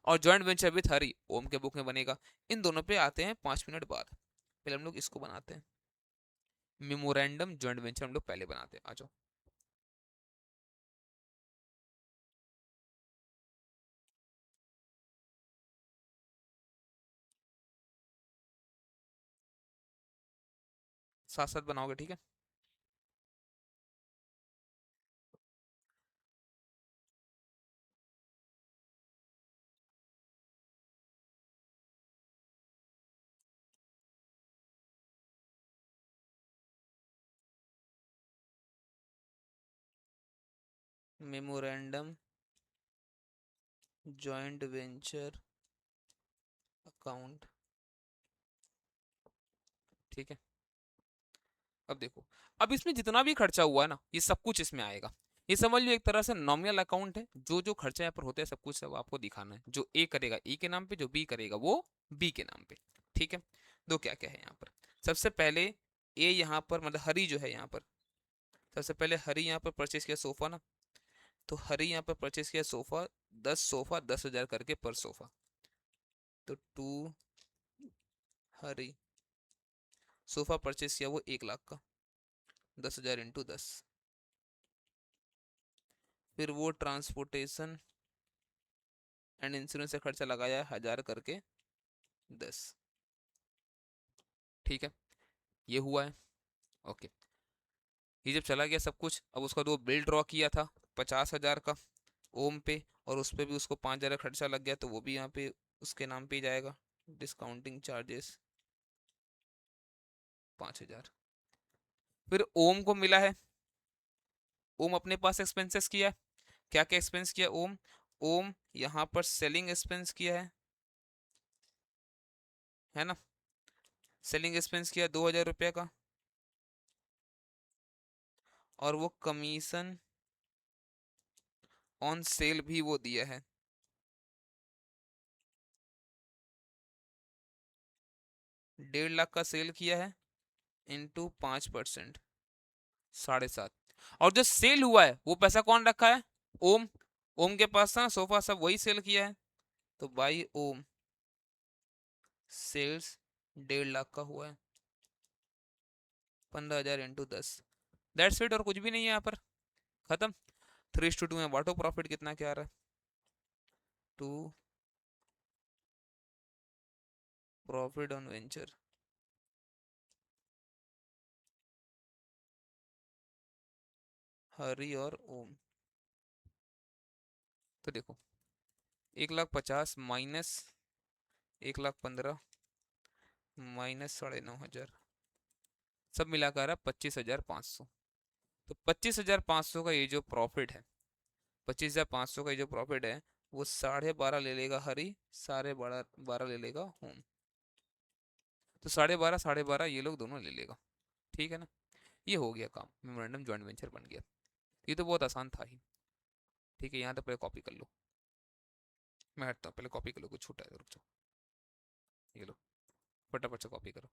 और joint venture with Hari Om के बुक में बनेगा। इन दोनों पे आते हैं 5 मिनट बाद, पहले हम लोग इसको बनाते हैं। मेमोरेंडम जॉइंट वेंचर हम लोग पहले बनाते हैं, आ जाओ। साथ साथ बनाओगे, ठीक है। मेमोरेंडम जॉइंट वेंचर अकाउंट, ठीक है। अब देखो, अब इसमें जितना भी खर्चा हुआ है ना, ये सब कुछ इसमें आएगा। ये समझ लो एक तरह से नॉमिनल अकाउंट है, जो जो खर्चा यहाँ पर होता है सब कुछ सब आपको दिखाना है, जो ए करेगा ए के नाम पे, जो बी करेगा वो बी के नाम पे, ठीक है। दो क्या क्या है यहाँ पर, सबसे पहले ए यहाँ पर मतलब हरी जो है यहाँ पर, सबसे पहले हरी यहाँ पर परचेस किया सोफा ना, तो हरी यहाँ पर परचेस किया सोफा, 10 सोफा 10,000 करके पर सोफा, तो टू हरी सोफा परचेस किया वो 1 लाख का, 10,000 इंटू 10, फिर वो ट्रांसपोर्टेशन एंड इंश्योरेंस से खर्चा लगाया 1,000 करके 10, ठीक है। ये हुआ है, ओके। ये जब चला गया सब कुछ, अब उसका वो बिल ड्रॉ किया था 50,000 का ओम पे, और उस पर भी उसको 5,000 खर्चा लग गया, तो वो भी यहाँ पे उसके नाम पे ही जाएगा, डिस्काउंटिंग चार्जेस 5,000। फिर ओम को मिला है, ओम अपने पास एक्सपेंसेस किया है, क्या क्या एक्सपेंस किया ओम, ओम यहाँ पर सेलिंग एक्सपेंस किया है ना, सेलिंग एक्सपेंस किया 2,000 रुपये का, और वो कमीशन ऑन सेल भी वो दिया है, 1.5 लाख का सेल किया है, इंटू 5%, 7.5। और जो सेल हुआ है वो पैसा कौन रखा है, ओम, ओम के पास था सोफा सब वही सेल किया है, तो बाई ओम सेल्स 1.5 लाख का हुआ है। 15,000 इंटू 10, दैट्स इट, और कुछ भी नहीं है यहाँ पर, खत्म। 3:2 में बांटो, प्रॉफिट कितना क्या आ रहा है, 2 प्रॉफिट ऑन वेंचर, हरी और ओम। तो देखो 1,50,000 माइनस 1,15,000 माइनस 9,500, सब मिलाकर 25,500। तो 25,500 का ये जो प्रॉफिट है, 25,500 का ये जो प्रॉफिट है, वो 12.5 ले लेगा हरी, 12.5 ले लेगा होम। तो 12.5 ये लोग दोनों ले लेगा, ठीक है ना। ये हो गया काम, मेमोरेंडम जॉइंट वेंचर बन गया। ये तो बहुत आसान था ही, ठीक है। यहाँ तक पहले कॉपी कर लो, मैं हटता हूँ, पहले कॉपी कर लो, कुछ छूटा है तो रुक जाओ, ये लो फटाफट से कॉपी करो।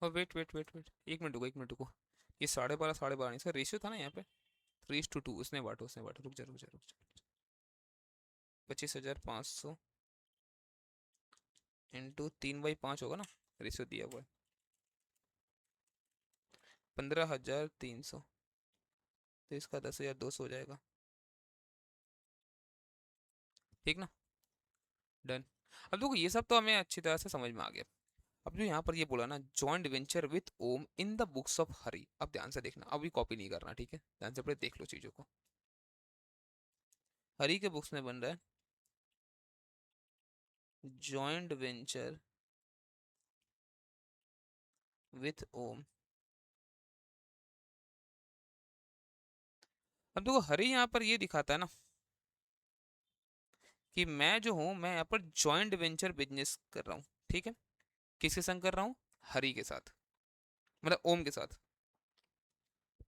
और wait wait wait wait, 1 minute रुको, 1 मिनट रुको। ये 12.5 इसका रेशियो था ना यहाँ पे, 3:2, उसने बांटो, उसने बांटो, रुक जा रुक जा रुक जा। 25,500 इंटू 3/5 होगा ना, रेशियो दिया हुआ है, 15,300, तो इसका 10,200 हो जाएगा, ठीक ना, डन। अब देखो ये सब तो हमें अच्छी तरह से समझ में आ गया। अब जो यहाँ पर ये बोला ना, joint venture with Om in the books of Hari, अब ध्यान से देखना, अभी कॉपी नहीं करना, ठीक है, ध्यान से पहले देख लो चीजों को। हरी के बुक्स में बन रहा है जॉइंट वेंचर विथ ओम। अब देखो हरी यहाँ पर ये दिखाता है ना कि मैं जो हूँ, मैं यहाँ पर जॉइंट वेंचर बिजनेस कर रहा हूँ, ठीक है। किसके संग कर रहा हूँ, हरी के साथ, मतलब ओम के साथ,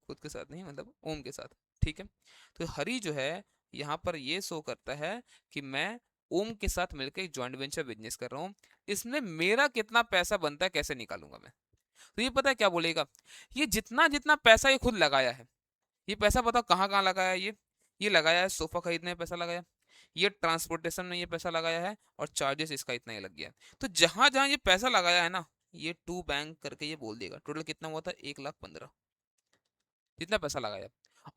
खुद के साथ नहीं, मतलब ओम के साथ, ठीक है। तो हरी जो है यहाँ पर ये शो करता है कि मैं ओम के साथ मिलकर एक जॉइंट वेंचर बिजनेस कर रहा हूँ, इसमें मेरा कितना पैसा बनता है कैसे निकालूंगा मैं। तो ये पता है क्या बोलेगा, ये जितना जितना पैसा ये खुद लगाया है, ये पैसा बताओ कहाँ कहाँ लगाया है ये लगाया है सोफा खरीदने में पैसा लगाया, ये ट्रांसपोर्टेशन में ये पैसा लगाया है, और चार्जेस इसका इतना ही लग गया। तो जहां जहां ये पैसा लगाया है ना, ये टू बैंक करके ये बोल देगा टोटल कितना हुआ था, 1,15,000 जितना पैसा लगाया।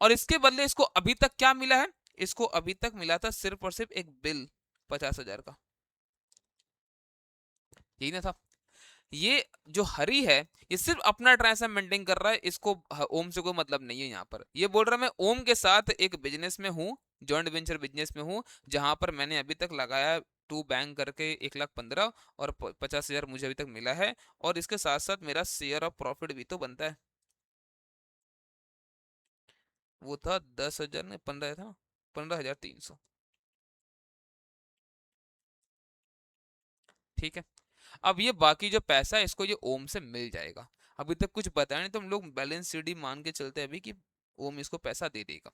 और इसके बदले इसको अभी तक क्या मिला है, इसको अभी तक मिला था सिर्फ और सिर्फ एक बिल 50,000 का, यही ना था। ये जो हरी है, ये सिर्फ अपना ट्रांसफर मेंटेन कर रहा है, इसको ओम से कोई मतलब नहीं है। यहाँ पर ये बोल रहा है मैं ओम के साथ एक बिजनेस में हूँ, जॉइंट वेंचर बिजनेस में हूँ, जहां पर मैंने अभी तक लगाया टू बैंक करके 1,15,000, और 50,000 मुझे अभी तक मिला है, और इसके साथ साथ मेरा शेयर ऑफ प्रॉफिट भी तो बनता है। वो था 10,000 ने 15 था, 15,300, ठीक है। अब ये बाकी जो पैसा है इसको ये ओम से मिल जाएगा। अभी तक कुछ बताया नहीं, तो हम लोग बैलेंस शीट ही मान के चलते हैं अभी कि ओम इसको पैसा दे देगा।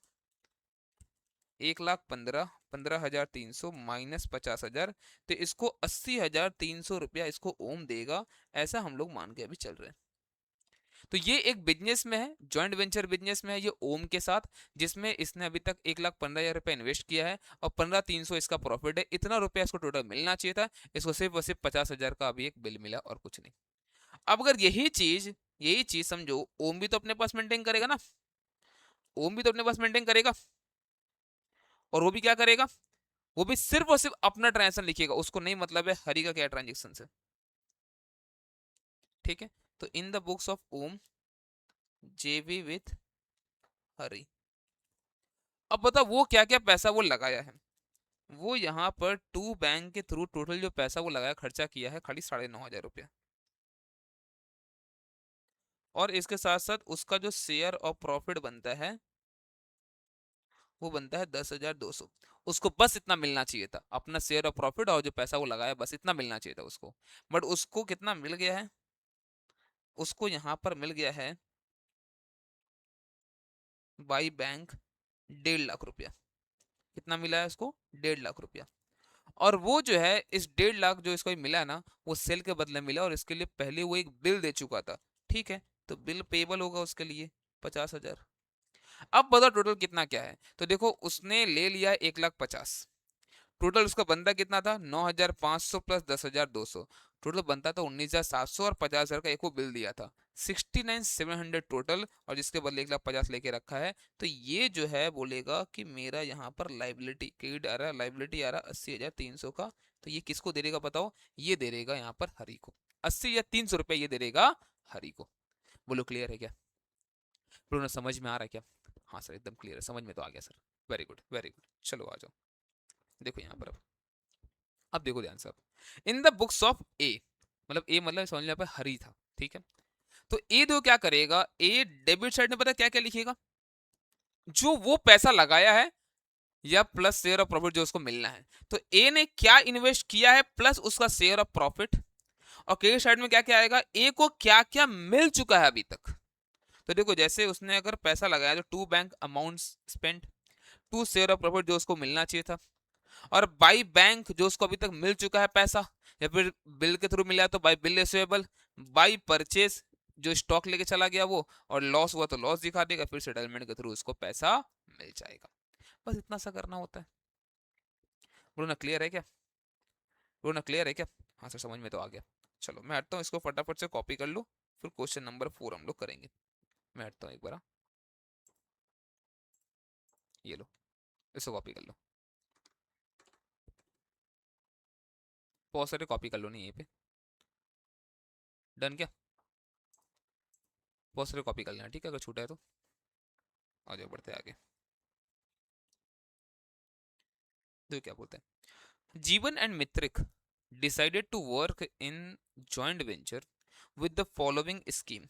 1,15,000, 15,300 माइनस 50,000, तो इसको 80,300 रुपया इसको ओम देगा, ऐसा हम लोग मान के अभी चल रहे हैं। तो ये एक बिजनेस में है, जॉइंट वेंचर बिजनेस में है ये ओम के साथ, जिसमें इसने अभी तक 1,15,000 रुपया इन्वेस्ट किया है, और 15,300 इसका प्रॉफिट है। इतना रुपया इसको टोटल मिलना चाहिए था, इसको सिर्फ और सिर्फ 50,000 का अभी एक बिल मिला और कुछ नहीं। अब अगर यही चीज समझो, ओम भी तो अपने पास मेंटेन करेगा ना, ओम भी तो अपने पास मेंटेन करेगा, और वो भी क्या करेगा, वो भी सिर्फ और सिर्फ अपना ट्रांजेक्शन लिखेगा, उसको नहीं मतलब है हरी का क्या ट्रांजेक्शन से, ठीक है। तो इन द बुक्स ऑफ ओम जेवी विथ हरी। अब बता वो क्या क्या पैसा वो लगाया है। वो यहाँ पर टू बैंक के थ्रू टोटल जो पैसा वो लगाया, खर्चा किया है खाली 9,500 रुपया, और इसके साथ साथ उसका जो शेयर और प्रॉफिट बनता है वो बनता है 10,200। उसको बस इतना मिलना चाहिए था, अपना शेयर और प्रॉफिट और जो पैसा वो लगाया बस इतना मिलना चाहिए था उसको। बट उसको कितना मिल गया है, उसको यहाँ पर मिल गया है बाई बैंक 1.5 लाख रुपया। कितना मिला है उसको, 1.5 लाख रुपया। और वो जो है इस 1.5 लाख जो इसको मिला है ना, वो सेल के बदले मिला, और इसके लिए पहले वो एक बिल दे चुका था, ठीक है। तो बिल पेबल होगा उसके लिए 50,000। अब बताओ टोटल कितना क्या है। तो देखो उसने ले लिया 1,50,000, टोटल उसका बंदा कितना था 9,500 प्लस 10,200, टोटल बनता था 19,700 और 50,000 का एक वो बिल दिया था, 69,700 टोटल, और जिसके बदले 1,50,000 लेके रखा है। तो ये जो है बोलेगा कि मेरा यहाँ पर लाइबिलिटी क्रेडिट आ रहा है, लाइबिलिटी आ रहा है 80,300 का। तो ये किसको दे देगा बताओ? ये दे देगा यहाँ पर हरी को, 80,300 रुपये ये दे देगा हरी को। बोलो क्लियर है क्या? ब्रूनो समझ में आ रहा है क्या? हाँ सर एकदम क्लियर है, समझ में तो आ गया sir. Very good very good, चलो आ जाओ। देखो यहाँ पर अब देखो ध्यान से। अब इन द बुक्स ऑफ ए, मतलब ए मतलब समझ में हरी था, ठीक है। तो ए दो क्या करेगा, ए डेबिट साइड में पता क्या क्या लिखेगा, जो वो पैसा लगाया है या प्लस शेयर ऑफ प्रॉफिट जो उसको मिलना है। तो ए ने क्या इन्वेस्ट किया है प्लस उसका शेयर ऑफ प्रॉफिट, और क्रेडिट साइड में क्या क्या आएगा, ए को क्या क्या मिल चुका है अभी तक। तो देखो जैसे उसने अगर पैसा लगाया तो to bank amount spend, to share of profit जो उसको मिलना चाहिए था, और बाई बैंक जो उसको अभी तक मिल चुका है पैसा, या फिर बिल के थ्रू मिला तो by bill receivable, by purchase जो स्टॉक लेके चला गया वो, और लॉस हुआ तो लॉस दिखा देगा, फिर सेटलमेंट के थ्रू उसको पैसा मिल जाएगा। बस इतना सा करना होता है। बोलो क्लियर है क्या? बोलो क्लियर है क्या? हाँ सर समझ में तो आ गया। चलो मैं हटता हूँ, इसको फटाफट से कॉपी कर लो, फिर क्वेश्चन नंबर 4 हम लोग करेंगे। मैं हटता हूँ एक बार, ये लो इसको कॉपी कर लो, बहुत सारे कॉपी कर लो नहीं यहीं पे। डन क्या? बहुत सारे कॉपी कर लेना ठीक है, अगर छूटा है तो। आ जाओ बढ़ते आगे। देखो क्या बोलते हैं, जीवन and metric decided to work in joint venture with the following scheme,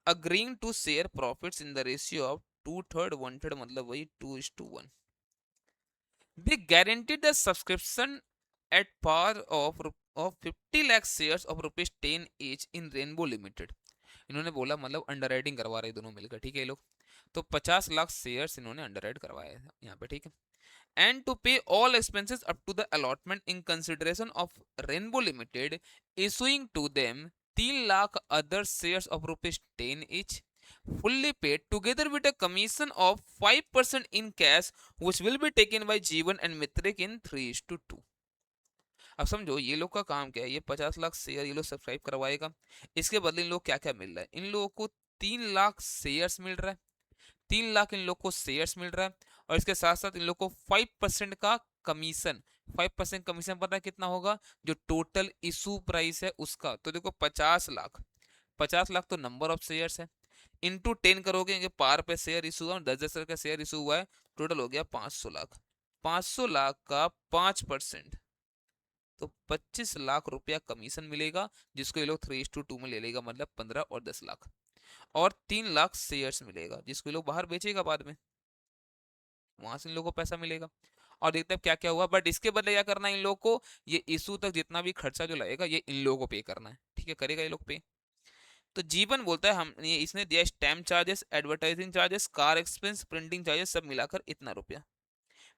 agreeing to share profits in the ratio of 2/3 1/3, मतलब वही 2:1। they guaranteed the subscription at par of 50 lakh shares of rupees 10 each in Rainbow Limited। इन्होंने बोला मतलब underwriting करवा रहे दोनों मिलकर, ठीक है ये लोग। तो 50 लाख शेयर्स इन्होंने अंडरराइट करवाए यहाँ पे, ठीक है। and to pay all expenses up to the allotment in consideration of Rainbow Limited issuing to them 3 lakh other shares of rupees 10 each, fully paid together with a commission of 5% in cash which will be taken by Jeevan and Mitrik in 3:2। अब समझो ये लोग का काम क्या है, ये 50 lakh share ये लोग सब्सक्राइब करवाएगा, इसके बदले इन लोग क्या क्या मिल रहा है, इन लोगों को 3 लाख शेयर्स मिल रहा है, 3 लाख इन लोग को शेयर्स मिल रहा है, और इसके साथ साथ इन लोग को 5% का कमीशन। 5% कमीशन पता है कितना होगा, जो टोटल इशू प्राइस है उसका। तो देखो 50 लाख, 50 लाख तो नंबर ऑफ शेयर्स है, इंटू 10 करोगे, पार पे शेयर इशू हुआ, 10 का शेयर इशू हुआ है, टोटल हो गया 500 लाख। 500 लाख का 5%, तो 25 लाख रुपया कमीशन मिलेगा, जिसको ये लोग 3:2 में ले लेगा, मतलब 15 और 10 लाख, और 3 लाख शेयर्स मिलेगा जिसको ये लोग बाहर बेचेगा बाद में, वहां से इन लोगों को पैसा मिलेगा। और देखते हैं क्या क्या हुआ, बट इसके बदले क्या करना है इन लोगों को, ये इशू तक जितना भी खर्चा जो लगेगा ये इन लोगों को पे करना है, ठीक है, करेगा ये लोग पे। तो जीवन बोलता है हम ये इसने दिया stamp charges, advertising charges, car expense, printing charges सब मिलाकर इतना रुपया।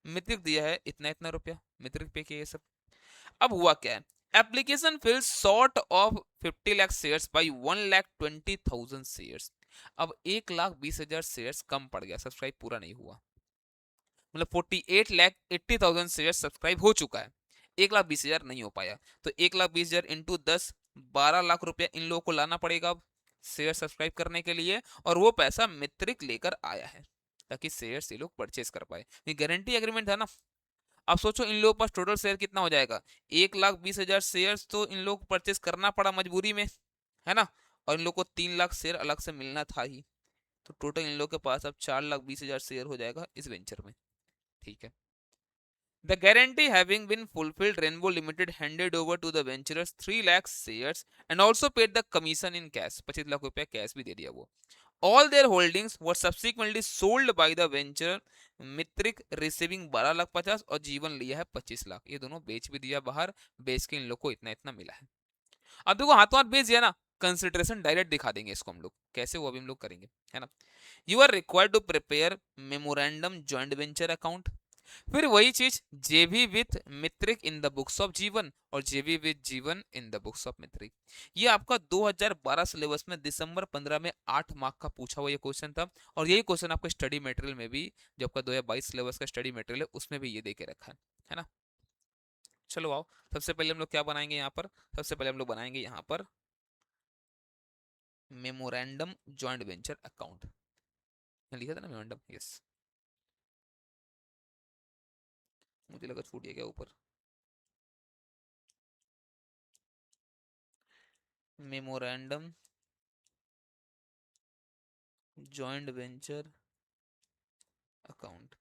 मित्रिक दिया है इतना इतना रुपया, मित्रिक पे किया ये सब। अब हुआ क्या है, application fills short of 50 lakh shares by 1,20,000 shares. अब 1,20,000 शेयर्स कम पड़ गया, सब्सक्राइब पूरा नहीं हुआ, मतलब 48,80,000 शेयर सब्सक्राइब हो चुका है, 1,20,000 नहीं हो पाया। तो 1,20,000 इंटू 10, 12 लाख रुपया इन लोगों को लाना पड़ेगा अब शेयर सब्सक्राइब करने के लिए, और वो पैसा मित्रिक लेकर आया है ताकि शेयर ये लोग परचेस कर पाए, ये गारंटी एग्रीमेंट था ना। अब सोचो इन लोगों के पास टोटल शेयर कितना हो जाएगा, 1,20,000 शेयर तो इन लोग परचेस करना पड़ा मजबूरी में, है ना, और इन लोग को 3 लाख शेयर अलग से मिलना था ही। तो टोटल इन लोग के पास अब 4,20,000 शेयर हो जाएगा इस वेंचर में, ठीक है। The guarantee having been fulfilled, Rainbow Limited handed over to the venturers 3 lakh shares and also paid the commission in cash। 25 lakh रुपया कैश भी दे दिया वो। All their holdings were subsequently sold by the venture Mitrik, receiving 12,50,000 और जीवन लिया है 25 लाख। ये दोनों बेच भी दिया बाहर, बेच के इन लोग को इतना इतना मिला है। अब देखो हाथों हाथ बेच दिया ना, कंसिडरेशन डायरेक्ट दिखा देंगे इसको हम लोग, कैसे वो अभी हम लोग करेंगे, है ना। You are required to prepare memorandum joint venture account, फिर वही चीज JV with Mitrik in the books of Jeevan और JV with Jeevan in the books of Mitrik. ये आपका 2012 सिलेबस में दिसंबर 15 में 8 मार्क का पूछा हुआ ये क्वेश्चन था, और यही क्वेश्चन आपका स्टडी मटेरियल में भी, जो आपका 2022 सिलेबस का स्टडी मटेरियल है उसमें भी ये दे के रखा है ना। चलो आओ, सबसे पहले हम लोग क्या बनाएंगे यहाँ पर, सबसे पहले हम लोग बनाएंगे यहाँ पर मेमोरेंडम जॉइंट वेंचर अकाउंट। लिखा था ना मेमोरेंडम, यस, मुझे लगा छूट गया क्या ऊपर। Memorandum joint venture account.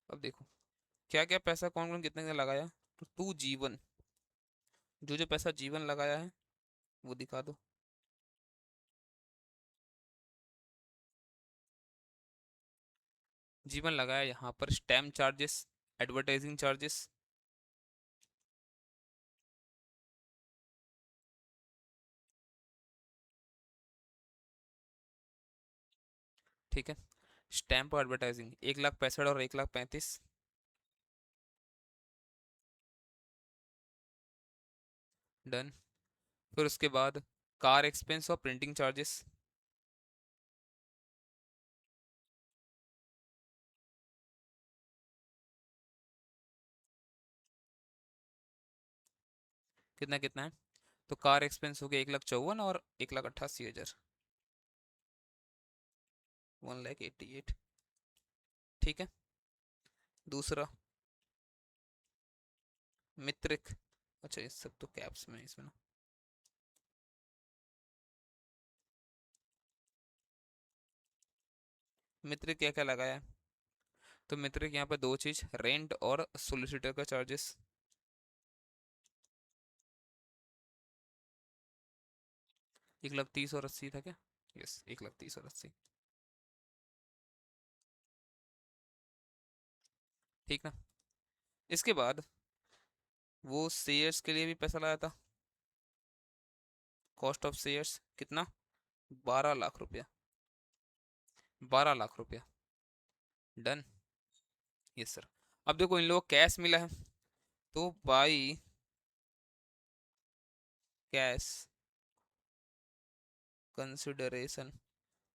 अब देखो क्या क्या पैसा कौन कौन कितने का लगाया। तो तू जीवन, जो जो पैसा जीवन लगाया है वो दिखा दो। जीवन लगाया यहाँ पर स्टैम्प चार्जेस, एडवर्टाइजिंग चार्जेस, ठीक है। स्टैम्प और एडवर्टाइजिंग 1,65,000 और 1,35,000, डन। फिर उसके बाद कार एक्सपेंस और प्रिंटिंग चार्जेस, कितना कितना है। तो कार एक्सपेंस हो गया 1,54,000 और 1,88,000, 1,88,000, ठीक है। दूसरा मित्रिक, अच्छा इस सब तो कैप्स में है इसमें ना। मित्रिक क्या क्या लगाया है। तो मित्रिक यहाँ पे दो चीज, रेंट और सोलिसिटर का चार्जेस, 1,30,000 और 80 था क्या, यस 1,30,000 और 80, ठीक ना। इसके बाद वो शेयर्स के लिए भी पैसा लाया था, कॉस्ट ऑफ शेयर्स कितना, 12 लाख रुपया, 12 लाख रुपया, डन, यस सर। अब देखो इन लोगों को कैश मिला है, तो बाई कैश कंसिडरेशन।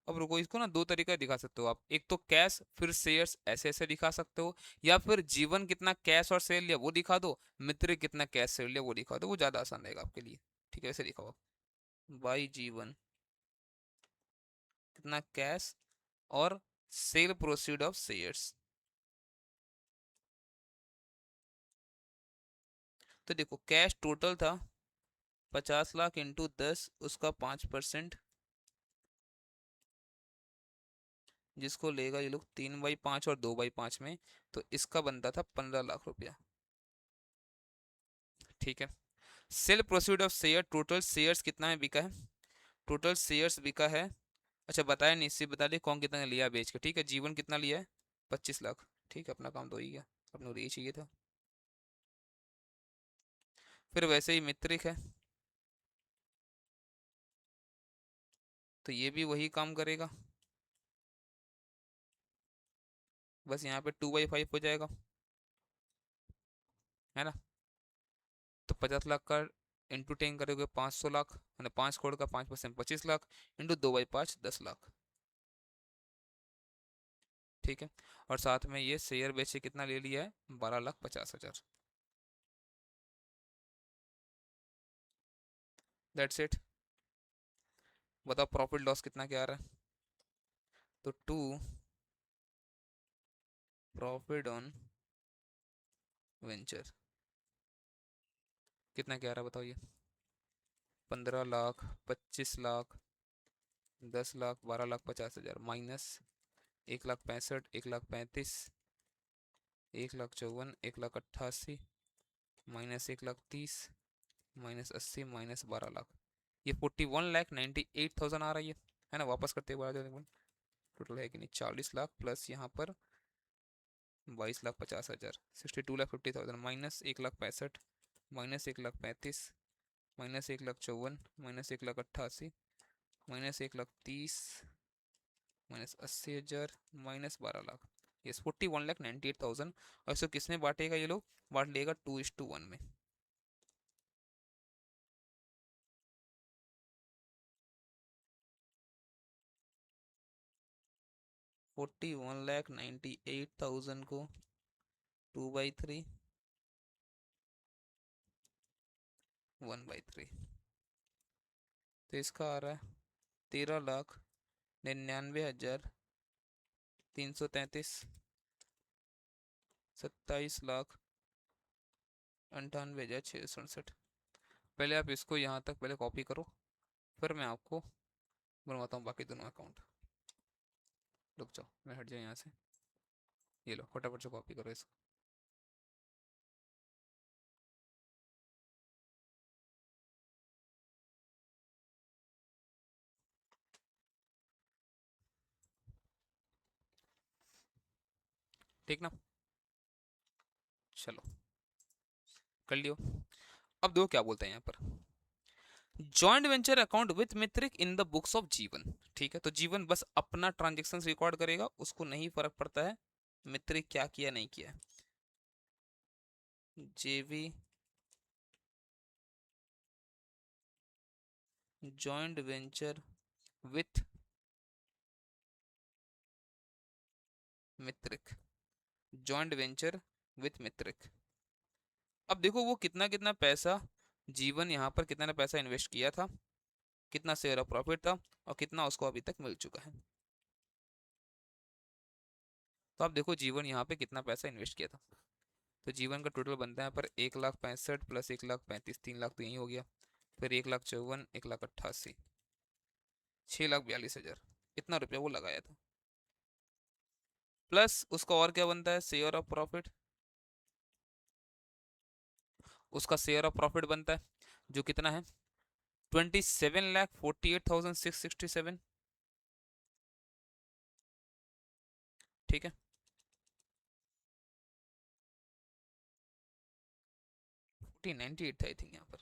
अब रुको, इसको ना दो तरीका दिखा सकते हो आप, एक तो कैश फिर शेयर्स ऐसे ऐसे दिखा सकते हो, या फिर जीवन कितना कैश और शेयर लिया वो दिखा दो, मित्र कितना कैश शेयर लिया वो दिखा दो, वो ज्यादा आसान रहेगा आपके लिए। ठीक है, वैसे दिखाओ आप। बाई जीवन कितना कैश और सेल प्रोसीड ऑफ शेयर्स। तो देखो कैश टोटल था 50 लाख इंटू 10 उसका 5%, जिसको लेगा ये लोग 3/5 और 2/5 में, तो इसका बनता था 15 लाख रुपया, ठीक है। Cell proceed of share, total shares कितना में बिका है, टोटल शेयर्स बिका है, अच्छा बताया नहीं, इससे बता दे कौन कितना लिया बेच के, ठीक है। जीवन कितना लिया है, 25 लाख, ठीक है, अपना काम तो हो ही गया, अपने को तो यही चाहिए था। फिर वैसे ही मित्रिक है, तो ये भी वही काम करेगा, बस यहाँ पे 2/5 हो जाएगा, है ना। तो 50 लाख का इंटू 10 करोगे 500 लाख, मैंने 5 करोड़ का 5% 25 लाख, इंटू 2/5 10 लाख, ठीक है। और साथ में ये शेयर बेचे कितना ले लिया है, 12,50,000, दैट्स इट। बताओ प्रॉफिट लॉस कितना क्या आ रहा है। तो टू प्रॉफिट ऑन वेंचर कितना क्या आ रहा है बताओ ये, 15 लाख, 25 लाख, 10 लाख, 12,50,000 माइनस 1,65,000, 1,35,000, 1,54,000, 1,88,000, माइनस 1,30,000, -80, -12 लाख, ये 41,98,000 आ रही है ना। वापस करते हुए टोटल है कि नहीं, 40 लाख प्लस यहाँ पर 22,50,000, 62,50,000, minus 1,65,000, minus 1,35,000, minus 1,54,000, minus 1,88,000, minus 1,30,000, -80,000, -12 lakh, yes 41,98,000। और इसको किसमें बांटेगा ये लोग, बांट लेगा 2:1 में। 41,98,000 को 2/3 1/3, तो इसका आ रहा है 13,99,333, 27,98,667। पहले आप इसको यहाँ तक पहले कॉपी करो, फिर मैं आपको बनवाता हूँ बाकी दोनों अकाउंट। रुक जाओ, मैं हट जाऊँ यहाँ से। ये लो फटाफट से कॉपी करो इसको। ठीक ना, चलो कर लियो। अब दो क्या बोलते हैं यहाँ पर, joint venture account with Mitrik in the books of Jeevan. ठीक है, तो जीवन बस अपना ट्रांजेक्शन रिकॉर्ड करेगा, उसको नहीं फर्क पड़ता है मित्रिक क्या किया नहीं किया। JV joint venture with Mitrik, joint venture with Mitrik. अब देखो वो कितना कितना पैसा जीवन यहाँ पर कितना पैसा इन्वेस्ट किया था, कितना शेयर ऑफ प्रॉफिट था, और कितना उसको अभी तक मिल चुका है। तो आप देखो जीवन यहाँ पे कितना पैसा इन्वेस्ट किया था, तो जीवन का टोटल बनता है यहाँ पर 1,65,000 प्लस 1,35,000, 3 लाख तो यही हो गया। फिर 1,54,000, 1,88,000, 6,42,000, इतना रुपया वो लगाया था। प्लस उसका और क्या बनता है, शेयर ऑफ प्रॉफिट, उसका शेयर ऑफ प्रॉफिट बनता है जो कितना है 27,48,667। ठीक है, 98 था आई थिंक यहाँ पर,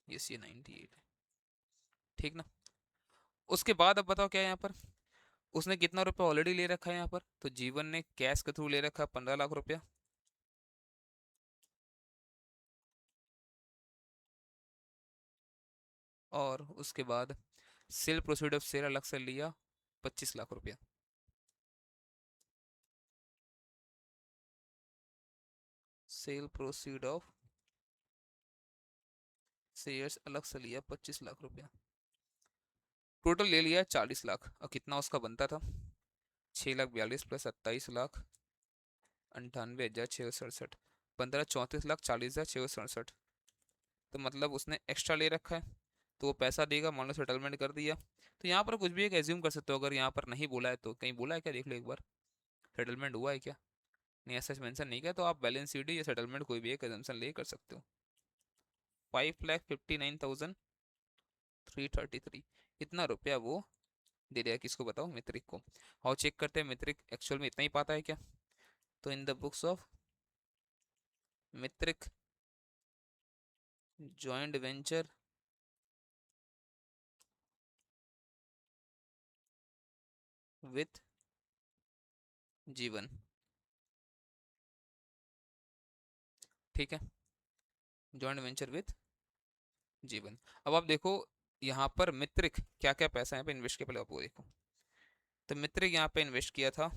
यस ये 98 है। ठीक ना, उसके बाद अब बताओ क्या है यहाँ पर, उसने कितना रुपया ऑलरेडी ले रखा है यहाँ पर, तो जीवन ने कैश के थ्रू ले रखा है 15 लाख रुपया। और उसके बाद सेल प्रोसीड ऑफ सेल अलग से लिया 25 लाख रुपया। सेल प्रोसीड ऑफ शेयर्स अलग से लिया 25 लाख रुपया, टोटल ले लिया 40 लाख। और कितना उसका बनता था, 6,42,000 प्लस 27 लाख 98,667, 15,34,40,667। तो मतलब उसने एक्स्ट्रा ले रखा है, तो वो पैसा देगा, मान लो सेटलमेंट कर दिया। तो यहाँ पर कुछ भी एक एज्यूम कर सकते हो, अगर यहाँ पर नहीं बोला है तो कहीं बोला है क्या, देख लो एक बार सेटलमेंट हुआ है क्या, नहीं ऐसा मेंशन नहीं किया, तो आप बैलेंस शीट या सेटलमेंट कोई भी एक एजम्पशन ले कर सकते हो। 5,59,333, इतना रुपया वो दे दिया, किसको बताओ, मित्रिक को। और चेक करते हैं मित्रिक एक्चुअल में इतना ही पाता है क्या, तो in the books of Mitrik joint venture with Jeevan. ठीक है, जॉइंट वेंचर विथ जीवन। अब आप देखो यहाँ पर मित्रिक क्या क्या पैसा यहाँ पे इन्वेस्ट किया, पहले आपको देखो। तो मित्रिक यहाँ पे इन्वेस्ट किया था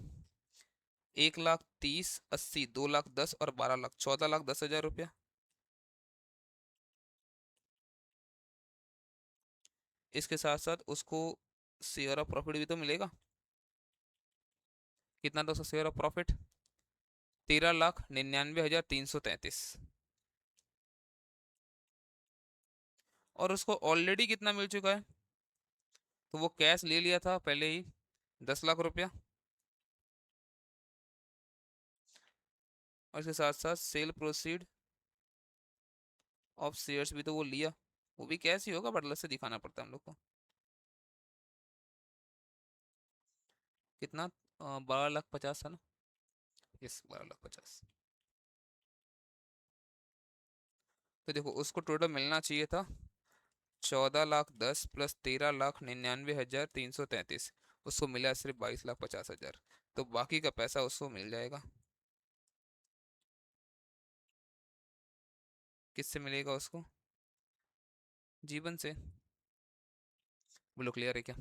1,30,80, 2,10,000 और 12 लाख, 14,10,000 रुपया। इसके साथ साथ उसको शेयर ऑफ प्रॉफिट भी तो मिलेगा, कितना था उसका शेयर ऑफ प्रॉफिट, 13,99,333। और उसको ऑलरेडी कितना मिल चुका है, तो वो कैश ले लिया था पहले ही 10 लाख रुपया, और इसके साथ साथ सेल प्रोसीड ऑफ शेयर्स भी तो वो लिया, वो भी कैश ही होगा बट अलग से दिखाना पड़ता है हम लोग को। कितना, 12,50,000 था ना, यस 12,50,000। तो देखो उसको टोटल मिलना चाहिए था 14,10,000 प्लस 13,99,333, उसको मिला सिर्फ 22,50,000। तो बाकी का पैसा उसको मिल जाएगा। किससे मिलेगा उसको? जीवन से। बोलो क्लियर है क्या?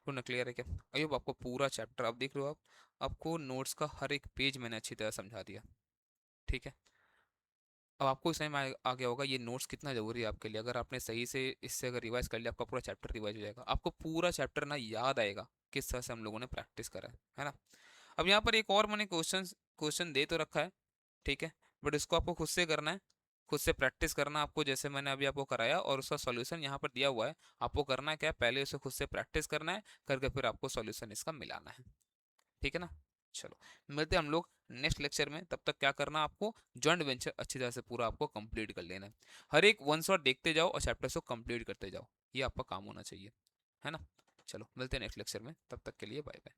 बोलो क्लियर है क्या? अयो आपको पूरा चैप्टर आप देख रहे हो, आप आपको नोट्स का हर एक पेज मैंने अच्छी तरह समझा दिया। ठीक है। अब आपको समझ में आ गया होगा ये नोट्स कितना जरूरी है आपके लिए। अगर आपने सही से इससे अगर रिवाइज कर लिया, आपका पूरा चैप्टर रिवाइज हो जाएगा, आपको पूरा चैप्टर ना याद आएगा किस तरह से हम लोगों ने प्रैक्टिस करा है ना। अब यहाँ पर एक और मैंने क्वेश्चन क्वेश्चन दे तो रखा है, ठीक है, बट इसको आपको खुद से करना है, खुद से प्रैक्टिस करना आपको, जैसे मैंने अभी आपको कराया और उसका सॉल्यूशन यहाँ पर दिया हुआ है। आपको करना क्या है, पहले उसे खुद से प्रैक्टिस करना है, करके फिर आपको सॉल्यूशन इसका मिलाना है। ठीक है ना। चलो, मिलते हैं हम लोग नेक्स्ट लेक्चर में। तब तक क्या करना आपको, जॉइंट वेंचर अच्छी तरह से पूरा आपको कंप्लीट कर लेना है। हर एक वन शॉट देखते जाओ और चैप्टर को कंप्लीट करते जाओ, ये आपका काम होना चाहिए, है ना। चलो मिलते हैं नेक्स्ट लेक्चर में, तब तक के लिए बाय बाय।